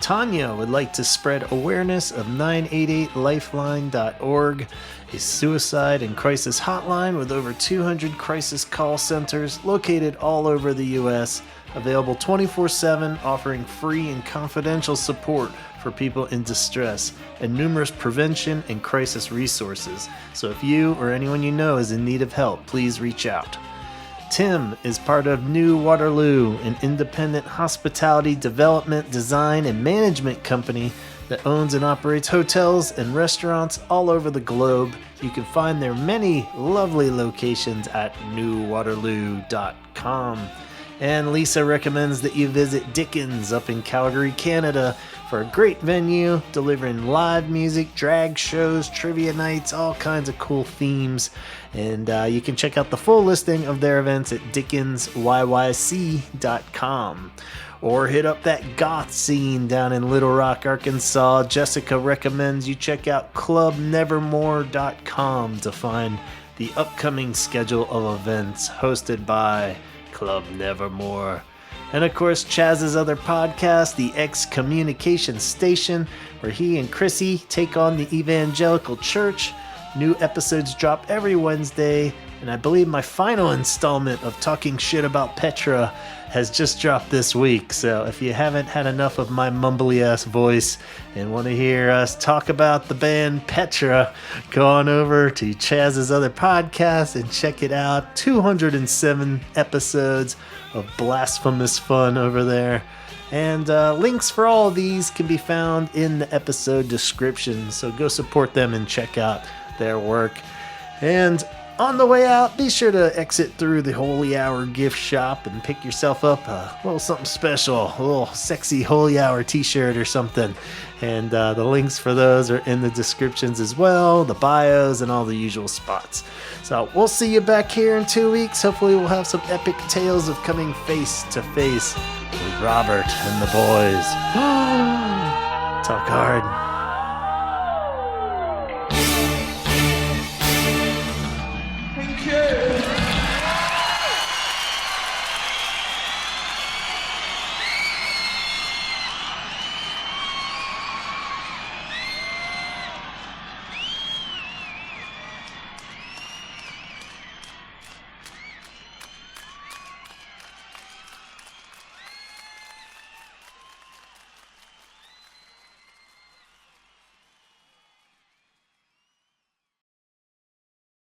Tanya would like to spread awareness of 988lifeline.org, a suicide and crisis hotline with over 200 crisis call centers located all over the U.S., available 24/7, offering free and confidential support for people in distress, and numerous prevention and crisis resources. So if you or anyone you know is in need of help, please reach out. Tim is part of New Waterloo, an independent hospitality development, design, and management company that owns and operates hotels and restaurants all over the globe. You can find their many lovely locations at newwaterloo.com. And Lisa recommends that you visit Dickens up in Calgary, Canada for a great venue, delivering live music, drag shows, trivia nights, all kinds of cool themes. And you can check out the full listing of their events at dickensyyc.com. Or hit up that goth scene down in Little Rock, Arkansas. Jessica recommends you check out clubnevermore.com to find the upcoming schedule of events hosted by Club Nevermore. And of course, Chaz's other podcast, the Excommunication Station, where he and Chrissy take on the evangelical church. New episodes drop every Wednesday, and I believe my final installment of Talking Shit About Petra has just dropped this week. So if you haven't had enough of my mumbly ass voice and want to hear us talk about the band Petra, go on over to Chaz's other podcast and check it out. 207 episodes of blasphemous fun over there. And links for all of these can be found in the episode description. So go support them and check out their work. And on the way out, be sure to exit through the Holy Hour gift shop and pick yourself up a little something special, a little sexy Holy Hour t-shirt or something. And the links for those are in the descriptions as well, the bios, and all the usual spots. So we'll see you back here in 2 weeks. Hopefully we'll have some epic tales of coming face to face with Robert and the boys. Talk hard.